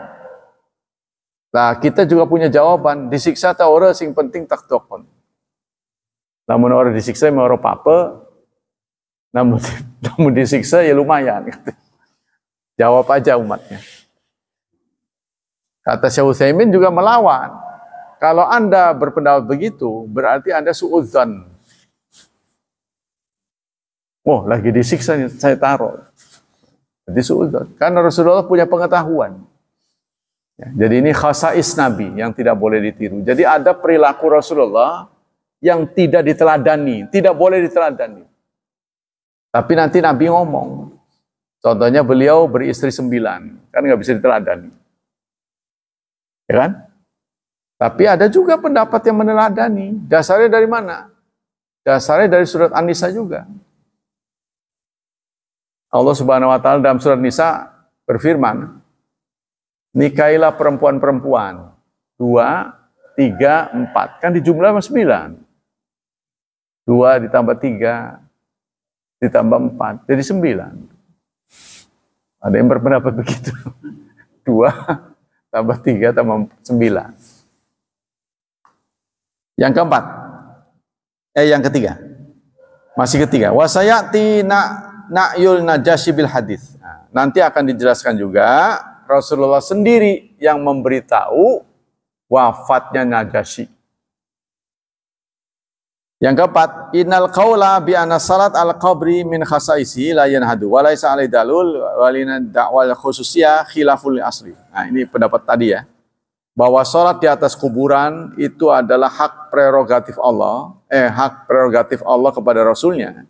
Nah, kita juga punya jawaban, disiksa ta ora sing penting tak dokon. Namun orang disiksa mau orang apa? Namun disiksa ya lumayan. Jawab aja umatnya. Kata Syekh Utsaimin juga melawan. Kalau Anda berpendapat begitu, berarti Anda suudzon. Oh, lagi disiksa nih, saya taruh. Jadi suudzon. Karena Rasulullah punya pengetahuan. Ya, jadi ini khasais Nabi yang tidak boleh ditiru. Jadi ada perilaku Rasulullah yang tidak diteladani, tidak boleh diteladani. Tapi nanti Nabi ngomong. Contohnya beliau beristri 9, kan nggak bisa diteladani. Ya kan? Tapi ada juga pendapat yang meneladani. Dasarnya dari mana? Dasarnya dari surat An-Nisa juga. Allah Subhanahu wa taala dalam surat Nisa berfirman, nikahilah perempuan-perempuan 2, 3, 4. Kan dijumlah 9. 2 ditambah 3 ditambah 4 jadi 9. Ada yang berpendapat begitu. 2 tambah 3 tambah 9. Yang keempat, yang ketiga, masih ketiga. Wasayati na'yul Najasyi bil hadis. Nah, nanti akan dijelaskan juga Rasulullah sendiri yang memberitahu wafatnya Najasyi. Yang keempat, innal qaula bi anna salat al qabri min khasaisi la yanhadu wa laisa alai dalul walina da'wal khususiyah khilaful asli. Nah, ini pendapat tadi ya. Bahwa sholat di atas kuburan itu adalah hak prerogatif Allah, hak prerogatif Allah kepada Rasulnya.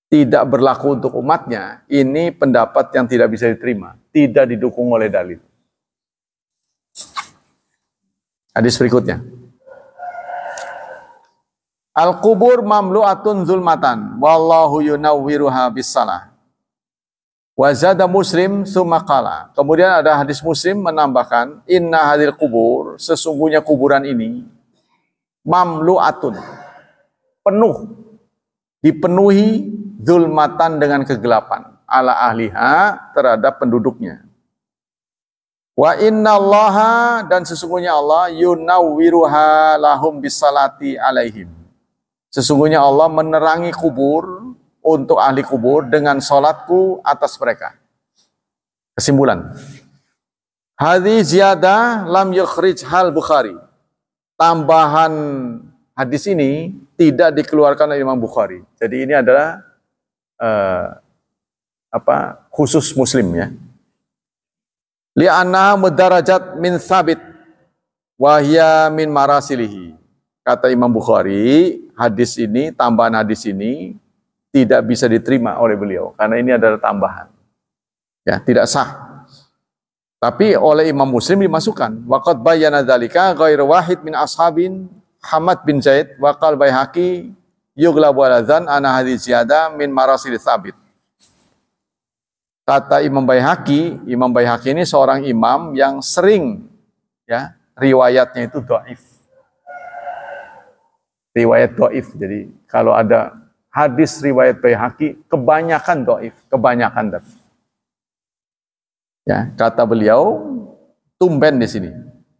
Tidak berlaku untuk umatnya. Ini pendapat yang tidak bisa diterima. Tidak didukung oleh dalil. Hadis berikutnya. Al-kubur mamlu'atun zulmatan. Wallahu yunawwiruha bis-salah. Wazada Muslim sumakala. Kemudian ada hadis Muslim menambahkan, inna hadil kubur, sesungguhnya kuburan ini mamlu'atun, penuh, dipenuhi zulmatan dengan kegelapan, ala ahliha terhadap penduduknya. Wa innallaha dan sesungguhnya Allah yunawwiruha lahum bisalati alaihim. Sesungguhnya Allah menerangi kubur untuk ahli kubur dengan salatku atas mereka. Kesimpulan. Hadhi ziyadah lam yukhrij hal Bukhari. Tambahan hadis ini tidak dikeluarkan oleh Imam Bukhari. Jadi ini adalah khusus Muslim ya. Li'anna mudarajat min sabit wahya min marasilihi. Kata Imam Bukhari, hadis ini, tambahan hadis ini tidak bisa diterima oleh beliau karena ini adalah tambahan. Ya, tidak sah. Tapi oleh Imam Muslim dimasukkan. Waqad bayyana dzalika ghairu wahid min ashabin Hamad bin Zaid wa qal Baihaqi yughlabu ala dzan ana hadis ziyada min marasil sabit. Kata Imam Baihaqi ini seorang imam yang sering ya riwayatnya itu dhaif. Riwayat dhaif. Jadi kalau ada hadis riwayat Baihaqi kebanyakan dhaif, kebanyakan dhaif. Ya, kata beliau tumben di sini.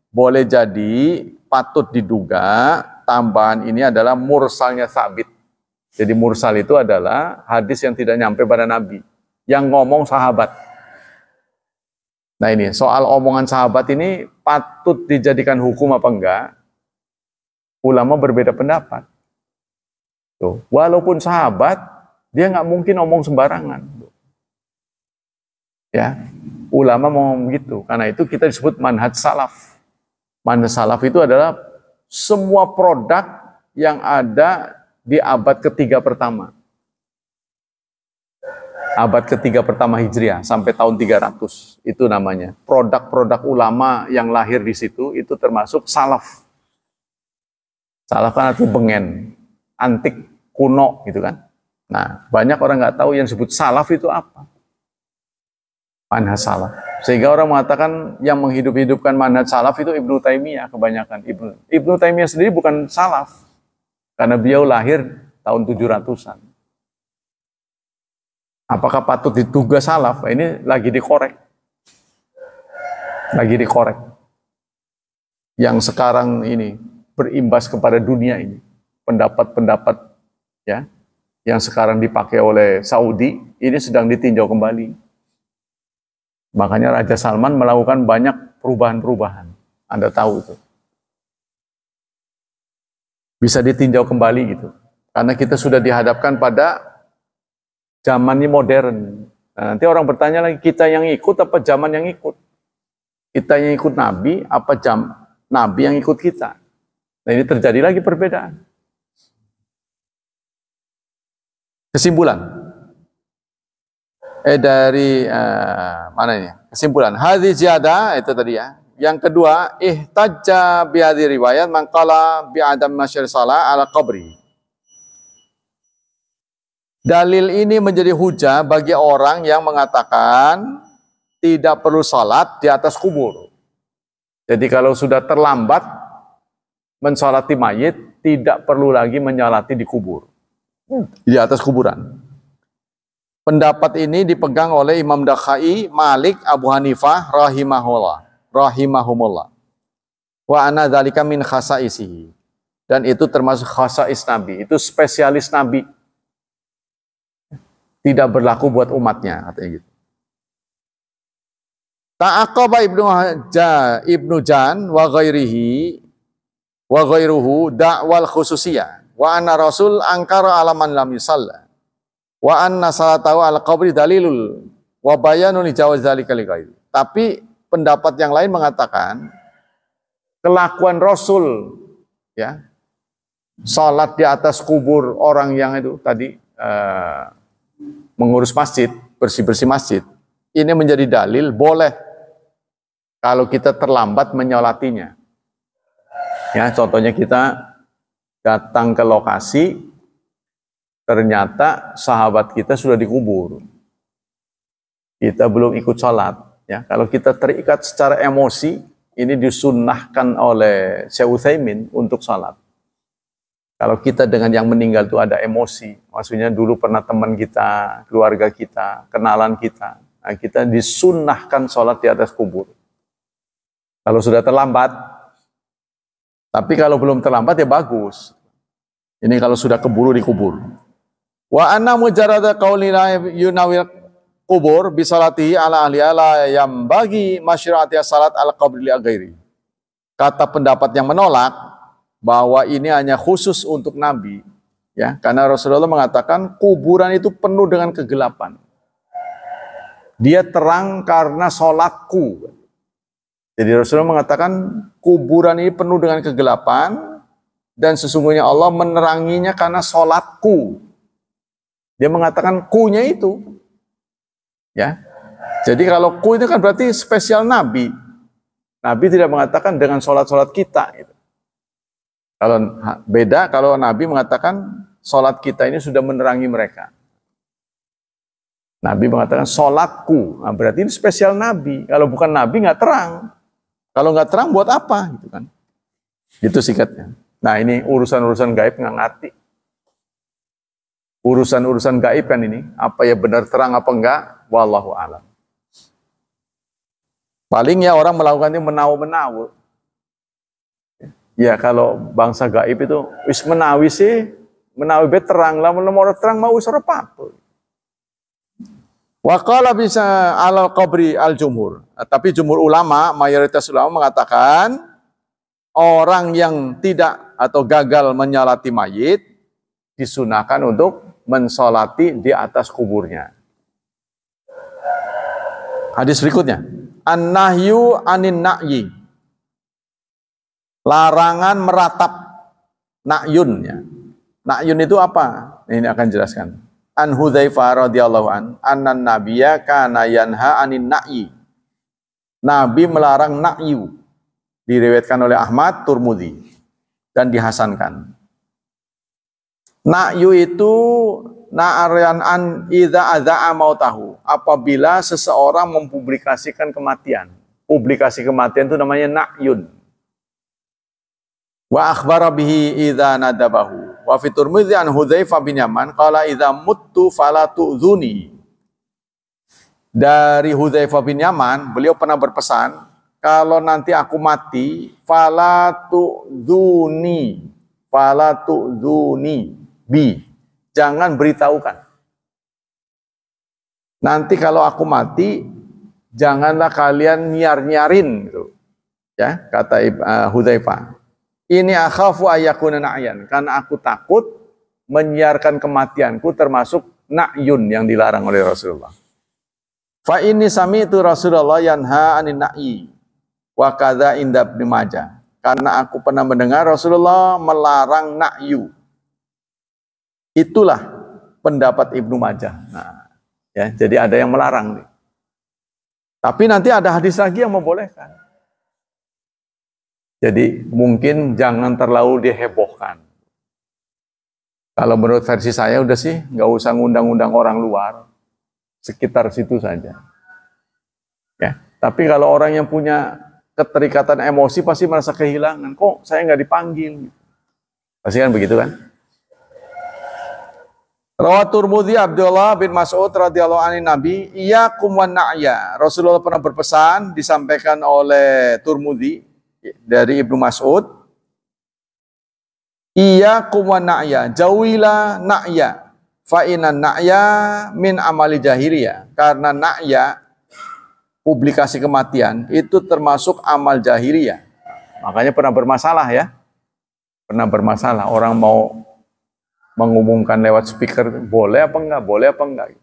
Boleh jadi patut diduga tambahan ini adalah mursalnya sabit. Jadi mursal itu adalah hadis yang tidak nyampe pada Nabi. Yang ngomong sahabat. Nah ini, soal omongan sahabat ini patut dijadikan hukum apa enggak? Ulama berbeda pendapat. Tuh, walaupun sahabat, dia nggak mungkin ngomong sembarangan. Ya, ulama mau ngomong gitu. Karena itu kita disebut manhaj salaf. Manhaj salaf itu adalah semua produk yang ada di abad ketiga pertama. Abad ketiga pertama Hijriah sampai tahun 300 itu namanya. Produk-produk ulama yang lahir di situ itu termasuk salaf. Salaf kan artinya bengen, antik, kuno gitu kan. Nah, banyak orang nggak tahu yang disebut salaf itu apa. Manhaj salaf. Sehingga orang mengatakan yang menghidup-hidupkan manhaj salaf itu Ibnu Taimiyah kebanyakan. Ibnu Taimiyah sendiri bukan salaf. Karena beliau lahir tahun 700-an. Apakah patut diduga salaf? Ini lagi dikorek. Lagi dikorek. Yang sekarang ini berimbas kepada dunia ini. Pendapat-pendapat ya yang sekarang dipakai oleh Saudi ini sedang ditinjau kembali. Makanya Raja Salman melakukan banyak perubahan-perubahan. Anda tahu itu. Bisa ditinjau kembali gitu. Karena kita sudah dihadapkan pada zamannya modern. Nah, nanti orang bertanya lagi, kita yang ikut apa zaman yang ikut? Kita yang ikut Nabi apa Nabi yang ikut kita? Nah ini terjadi lagi perbedaan. Kesimpulan. Dari mana ini? Kesimpulan. Hadis ziyadah itu tadi ya. Yang kedua, ihtajja bi hadhihi riwayat man qala bi adam masyar salah ala qabri. Dalil ini menjadi hujah bagi orang yang mengatakan tidak perlu salat di atas kubur. Jadi kalau sudah terlambat mensalati mayit, tidak perlu lagi menyalati di kubur. Di atas kuburan. Pendapat ini dipegang oleh Imam Dakhai, Malik, Abu Hanifah rahimahumullah. Wa ana dzalika min khasaisihi. Dan itu termasuk khasais Nabi, itu spesialis Nabi. Tidak berlaku buat umatnya, katanya gitu. Ta'aqaba Ibnu Jan wa ghairuhu da'wal khususiyah wa anna rasul angkara alaman lam yusalla wa anna salatahu ala qabri dalilul wa bayanun li jawaz dzalika li ghairi. Tapi pendapat yang lain mengatakan kelakuan Rasul ya salat di atas kubur orang yang itu tadi mengurus masjid, bersih-bersih masjid, ini menjadi dalil boleh kalau kita terlambat menyolatinya. Ya, contohnya kita datang ke lokasi, ternyata sahabat kita sudah dikubur. Kita belum ikut sholat. Ya, kalau kita terikat secara emosi, ini disunnahkan oleh Syekh Utsaimin untuk sholat. Kalau kita dengan yang meninggal itu ada emosi, maksudnya dulu pernah teman kita, keluarga kita, kenalan kita, nah, kita disunnahkan sholat di atas kubur. Kalau sudah terlambat, tapi kalau belum terlambat ya bagus. Ini kalau sudah keburu dikubur. Wa anna mujarrada qaulina yunawil kubur bisalati ala ahli ala yang bagi masyarakat salat al qabri li ghairi. Kata pendapat yang menolak bahwa ini hanya khusus untuk Nabi, ya, karena Rasulullah mengatakan kuburan itu penuh dengan kegelapan. Dia terang karena sholatku. Jadi Rasulullah mengatakan kuburan ini penuh dengan kegelapan dan sesungguhnya Allah meneranginya karena sholatku. Dia mengatakan ku-nya itu. Ya. Jadi kalau ku itu kan berarti spesial Nabi. Nabi tidak mengatakan dengan sholat-sholat kita. Gitu. Kalau beda kalau Nabi mengatakan sholat kita ini sudah menerangi mereka. Nabi mengatakan sholatku. Nah, berarti ini spesial Nabi. Kalau bukan Nabi nggak terang. Kalau nggak terang buat apa? Gitu kan? Itu sikatnya. Nah ini urusan-urusan gaib nggak ngerti. Urusan-urusan gaib kan ini. Apa ya benar terang apa enggak? Wallahu a'lam. Paling ya orang melakukannya menawu-menawu. Ya kalau bangsa gaib itu wis menawi sih, menawi be terang lah, mau terang mau usah apa. Wa qala bisa alal qabri al jumhur. Tapi jumhur ulama, mayoritas ulama mengatakan orang yang tidak atau gagal menyolati mayit disunahkan untuk mensolati di atas kuburnya. Hadis berikutnya, an-nahyu anin na'yi. Larangan meratap, na'yun ya. Na'yun itu apa? Ini akan jelaskan. An Hudzaifah radhiyallahu an, annan nabiyya kana yanha anin na'yi. Nabi melarang na'yu. Diriwayatkan oleh Ahmad, Turmudi dan dihasankan. Na'yu itu na'aryan an idza adza'a mautahu. Apabila seseorang mempublikasikan kematian. Publikasi kematian itu namanya na'yun. Wa akhbara bihi idza nadabahu. Wa fi Turmudzi an Hudzaifah bin Yaman qala idza muttu fala tu'dzuni. Dari Hudzaifah bin Yaman, beliau pernah berpesan, kalau nanti aku mati fala tu'dzuni bi. Jangan beritahukan. Nanti kalau aku mati janganlah kalian nyiar-nyiarin gitu. Ya, kata Hudzaifah. Ini akhafu ayyakuna na'yan, karena aku takut menyiarkan kematianku termasuk na'yun yang dilarang oleh Rasulullah. Fa inni sami'tu Rasulullah yanha 'anin na'yi wa kadza inda Ibnu Majah. Karena aku pernah mendengar Rasulullah melarang na'yu. Itulah pendapat Ibnu Majah. Nah, ya, jadi ada yang melarang nih. Tapi nanti ada hadis lagi yang membolehkan. Jadi mungkin jangan terlalu dihebohkan. Kalau menurut versi saya udah sih nggak usah ngundang-undang orang luar, sekitar situ saja. Ya, tapi kalau orang yang punya keterikatan emosi pasti merasa kehilangan. Kok saya nggak dipanggil? Pasti kan begitu kan? Rawat Turmudzi Abdullah bin Mas'ud radhiyallahu anhu Nabi, iyyakum wan na'ya. Rasulullah pernah berpesan, disampaikan oleh Turmudzi dari Ibnu Mas'ud, iyyakum wan na'ya, jauhilah na'ya, fa inna na'ya min amali jahiliyah. Karena na'ya, publikasi kematian, itu termasuk amal jahiliyah. Makanya pernah bermasalah ya. Pernah bermasalah, orang mau mengumumkan lewat speaker, boleh apa enggak, boleh apa enggak.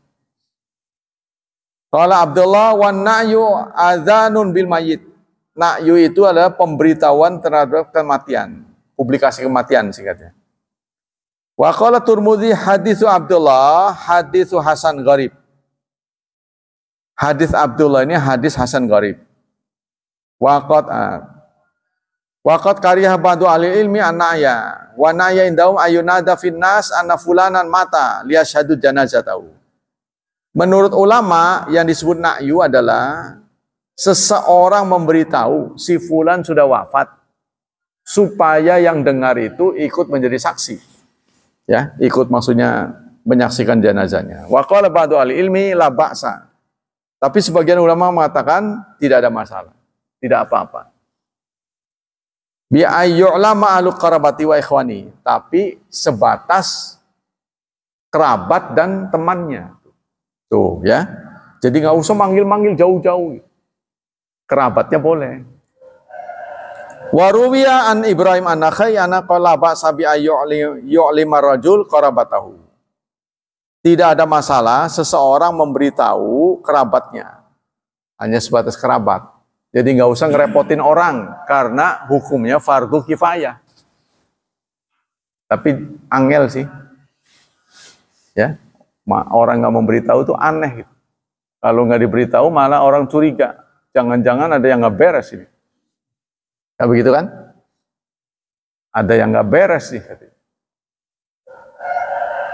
Qala Abdullah wan na'yu adzanun bil mayyit. Na'yu itu adalah pemberitahuan terhadap kematian, publikasi kematian singkatnya. Wa qala Turmudzi haditsu Abdullah haditsu hasan gharib. Hadis Abdullah ini hadis hasan gharib. Waqad karihah ba'du ahli ilmi an-na'ya wa na'ya indahum ayunada fin nas anna fulanan mata liyashhadu janazatahu. Menurut ulama yang disebut na'yu adalah seseorang memberitahu si fulan sudah wafat supaya yang dengar itu ikut menjadi saksi. Ya, ikut maksudnya menyaksikan jenazahnya. Wa qala ba'du ahli ilmi la ba'sa. Tapi sebagian ulama mengatakan tidak ada masalah, tidak apa-apa. Bi ayyulama alu qarabati wa ikhwani, tapi sebatas kerabat dan temannya. Tuh ya. Jadi nggak usah manggil-manggil jauh-jauh. Kerabatnya boleh. Waruwiya an Ibrahim an-Nakhai ana qala ba'sa bi ayyulima rajul qarabatahu. Tidak ada masalah seseorang memberitahu kerabatnya. Hanya sebatas kerabat. Jadi nggak usah ngerepotin orang karena hukumnya fardu kifayah. Tapi angel sih, ya orang nggak memberitahu itu aneh. Gitu. Kalau nggak diberitahu malah orang curiga. Jangan-jangan ada yang nggak beres ini. Nggak begitu kan? Ada yang nggak beres sih.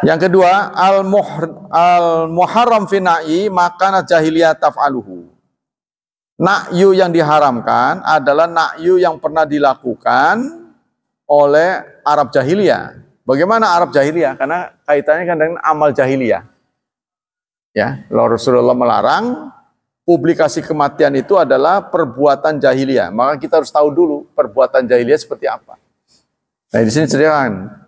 Yang kedua, al-muharram fi na'i makana jahiliyah taf'aluhu. Na'yu yang diharamkan adalah na'yu yang pernah dilakukan oleh Arab jahiliyah. Bagaimana Arab jahiliyah? Karena kaitannya kan dengan amal jahiliyah. Ya, Rasulullah melarang publikasi kematian itu adalah perbuatan jahiliyah. Maka kita harus tahu dulu perbuatan jahiliyah seperti apa. Nah, di sini ceritakan.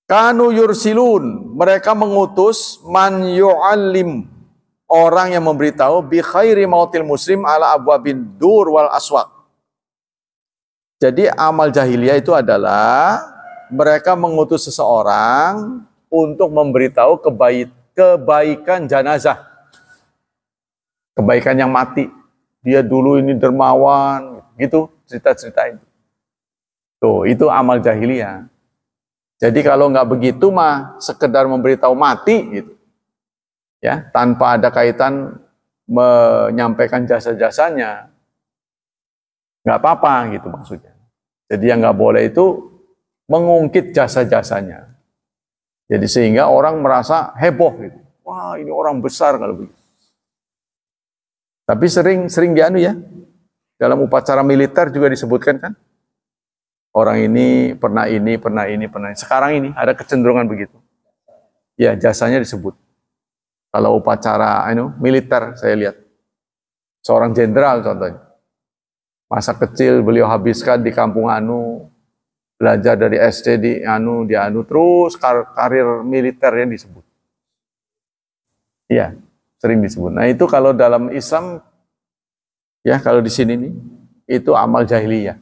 Kanu yursilun, mereka mengutus man yu'allim, orang yang memberitahu bi khairi mautil muslim ala abwabin dur wal aswaq. Jadi amal jahiliyah itu adalah mereka mengutus seseorang untuk memberitahu kebaikan jenazah. Kebaikan yang mati. Dia dulu ini dermawan, gitu cerita-cerita itu. Tuh, itu amal jahiliyah. Jadi kalau nggak begitu mah sekedar memberitahu mati gitu. Ya, tanpa ada kaitan menyampaikan jasa-jasanya, nggak apa-apa gitu maksudnya. Jadi yang nggak boleh itu mengungkit jasa-jasanya. Jadi sehingga orang merasa heboh gitu. Wah, ini orang besar kalau begitu. Tapi sering dianu ya. Dalam upacara militer juga disebutkan kan. Orang ini pernah ini. Sekarang ini ada kecenderungan begitu. Ya, jasanya disebut. Kalau upacara militer saya lihat. Seorang jenderal contohnya. Masa kecil beliau habiskan di kampung belajar dari SD di terus karir militernya disebut. Iya, sering disebut. Nah, itu kalau dalam Islam ya, kalau di sini nih itu amal jahiliyah.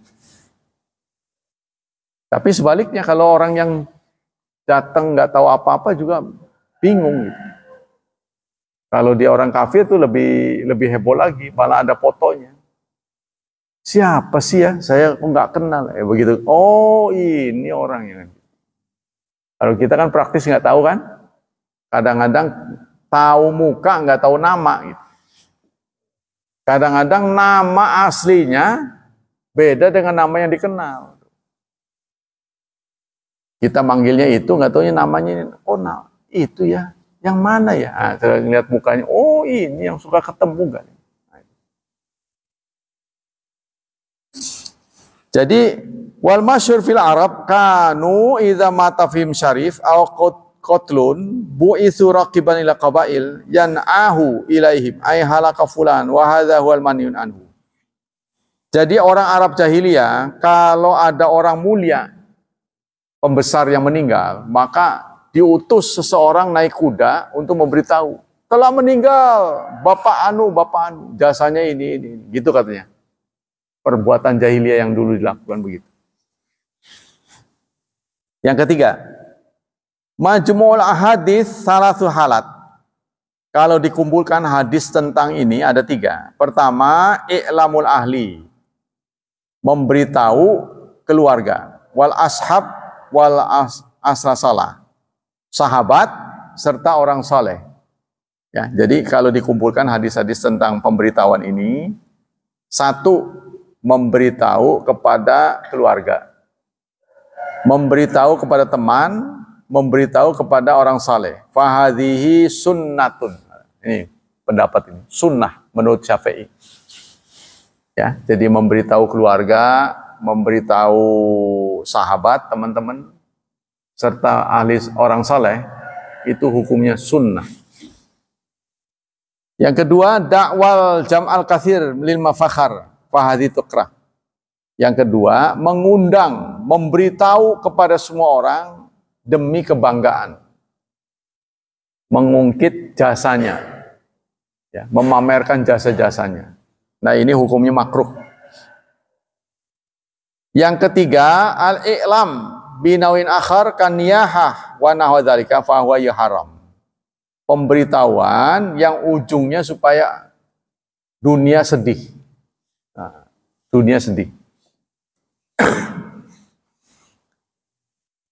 Tapi sebaliknya kalau orang yang datang nggak tahu apa-apa juga bingung gitu. Kalau dia orang kafir tuh lebih heboh lagi, malah ada fotonya. Siapa sih ya? Saya nggak kenal. Begitu. Oh, ini orangnya. Kalau kita kan praktis nggak tahu kan? Kadang-kadang tahu muka nggak tahu nama. Gitu. Kadang-kadang nama aslinya beda dengan nama yang dikenal. Kita manggilnya itu, nggak taunya namanya, nah, itu ya, yang mana ya? Nah, saya lihat mukanya, oh ini yang suka ketemu kan. Jadi, wal masyhur fil Arab kanu idza mata fihim syarif aw qatlun bu'itsu raqiban ila qabail yan'ahu ilaihim ay halaka fulan wa hadza huwal maniyun anhu. Jadi orang Arab jahiliyah kalau ada orang mulia pembesar yang meninggal, maka diutus seseorang naik kuda untuk memberitahu, telah meninggal bapak anu, jasanya ini, gitu katanya. Perbuatan jahiliyah yang dulu dilakukan begitu. Yang ketiga, majmu'ul ahadits salasu halat. Kalau dikumpulkan hadis tentang ini ada 3. Pertama, i'lamul ahli, memberitahu keluarga, wal ashab wal asrasalah, sahabat serta orang soleh. Ya, jadi kalau dikumpulkan hadis-hadis tentang pemberitahuan ini, 1, memberitahu kepada keluarga, memberitahu kepada teman, memberitahu kepada orang soleh. Fahadhihi sunnatun. Ini pendapat ini, sunnah menurut Syafi'i. Ya, jadi memberitahu keluarga, memberitahu sahabat, teman-teman, serta ahli orang saleh, itu hukumnya sunnah. Yang kedua, dakwal jam'al katsir lil mafakhar fahadhi tukrah. Yang kedua, mengundang, memberitahu kepada semua orang demi kebanggaan. Mengungkit jasanya. Ya, memamerkan jasa-jasanya. Nah, ini hukumnya makruh. Yang ketiga, al-i'lam binawin akhar kan niyahah wa nahwa dzalika fa huwa haram. Pemberitahuan yang ujungnya supaya dunia sedih. Nah, dunia sedih.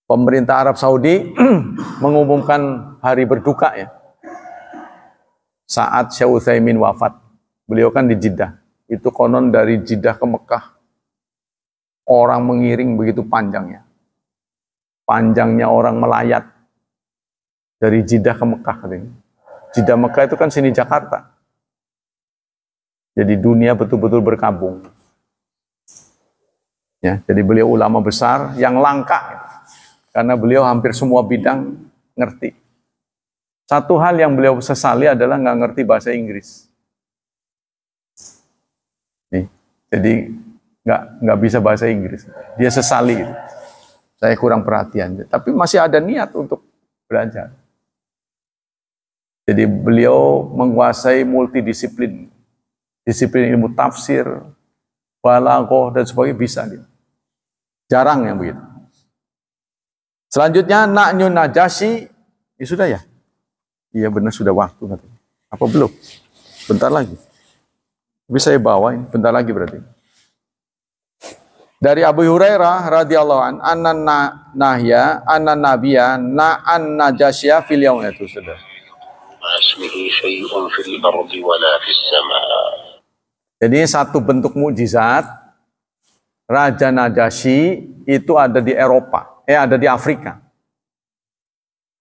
Pemerintah Arab Saudi mengumumkan hari berduka ya. Saat Syekh Utsaimin wafat. Beliau kan di Jeddah. Itu konon dari Jeddah ke Mekah. Orang mengiring begitu panjangnya. Panjangnya orang melayat. Dari Jeddah ke Mekah katanya. Jeddah Mekah itu kan sini Jakarta. Jadi dunia betul-betul berkabung. Ya, jadi beliau ulama besar yang langka. Karena beliau hampir semua bidang ngerti. Satu hal yang beliau sesali adalah nggak ngerti bahasa Inggris. Nih, jadi nggak bisa bahasa Inggris. Dia sesali. Saya kurang perhatian. Tapi masih ada niat untuk belajar. Jadi beliau menguasai multidisiplin. Disiplin ilmu tafsir, balaghah, dan sebagainya bisa dia. Jarang yang begitu. Selanjutnya, Na'yun Najasyi. Ya sudah ya? Iya benar sudah waktu. Apa belum? Bentar lagi. Bisa saya bawa ini, bentar lagi berarti. Dari Abu Hurairah radhiyallahu an, nahya anna nabiyya na'an najasya fil yaum itu sudah. Jadi satu bentuk mukjizat Raja Najasyi itu ada di Eropa, ada di Afrika.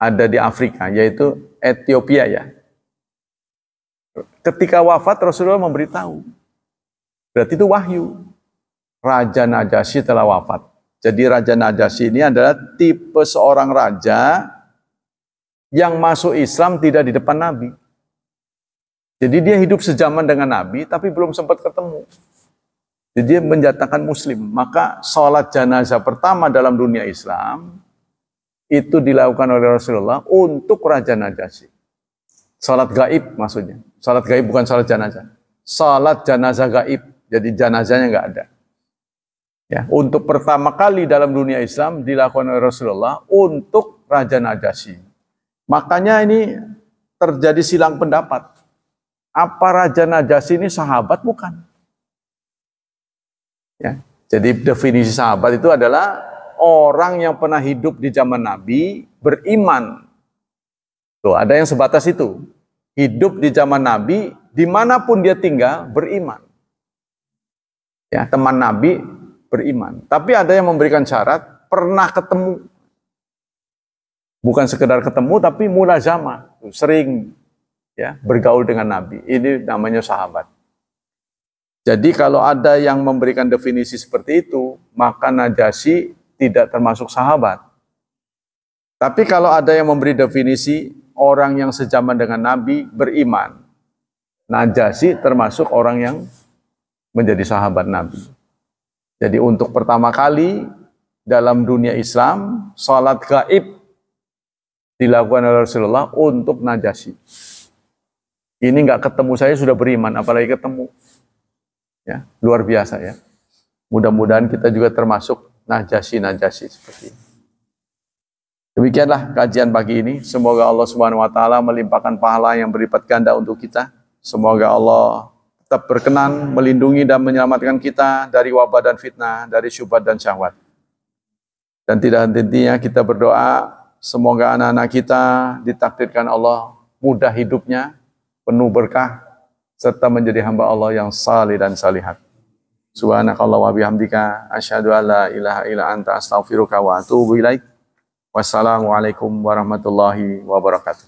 Ada di Afrika, yaitu Ethiopia ya. Ketika wafat Rasulullah memberitahu. Berarti itu wahyu. Raja Najasyi telah wafat. Jadi Raja Najasyi ini adalah tipe seorang raja yang masuk Islam tidak di depan Nabi. Jadi dia hidup sejaman dengan Nabi, tapi belum sempat ketemu. Jadi dia menjatakan Muslim. Maka sholat jenazah pertama dalam dunia Islam itu dilakukan oleh Rasulullah untuk Raja Najasyi. Sholat gaib maksudnya. Sholat gaib bukan sholat jenazah. Sholat jenazah gaib. Jadi jenazahnya nggak ada. Ya, untuk pertama kali dalam dunia Islam dilakukan oleh Rasulullah untuk Raja Najasyi. Makanya ini terjadi silang pendapat. Apa Raja Najasyi ini sahabat? Bukan. Ya, jadi definisi sahabat itu adalah orang yang pernah hidup di zaman Nabi, beriman. Tuh, ada yang sebatas itu. Hidup di zaman Nabi, dimanapun dia tinggal, beriman. Ya, teman Nabi beriman. Tapi ada yang memberikan syarat, pernah ketemu. Bukan sekedar ketemu, tapi mulazamah. Sering ya bergaul dengan Nabi. Ini namanya sahabat. Jadi kalau ada yang memberikan definisi seperti itu, maka Najasyi tidak termasuk sahabat. Tapi kalau ada yang memberi definisi orang yang sejaman dengan Nabi beriman, Najasyi termasuk orang yang menjadi sahabat Nabi. Jadi untuk pertama kali dalam dunia Islam, salat gaib dilakukan oleh Rasulullah untuk Najasyi. Ini nggak ketemu saya sudah beriman, apalagi ketemu. Ya, luar biasa ya. Mudah-mudahan kita juga termasuk Najasyi seperti ini. Demikianlah kajian pagi ini. Semoga Allah Subhanahu wa taala melimpahkan pahala yang berlipat ganda untuk kita. Semoga Allah tetap berkenan melindungi dan menyelamatkan kita dari wabah dan fitnah, dari syubhat dan syahwat. Dan tidak henti-hentinya kita berdoa semoga anak-anak kita ditakdirkan Allah mudah hidupnya, penuh berkah, serta menjadi hamba Allah yang salih dan salihat. Subhanakallah wa bihamdika asyhadu an la ilaha illa anta astaghfiruka wa atubu ilaik. Wassalamualaikum warahmatullahi wabarakatuh.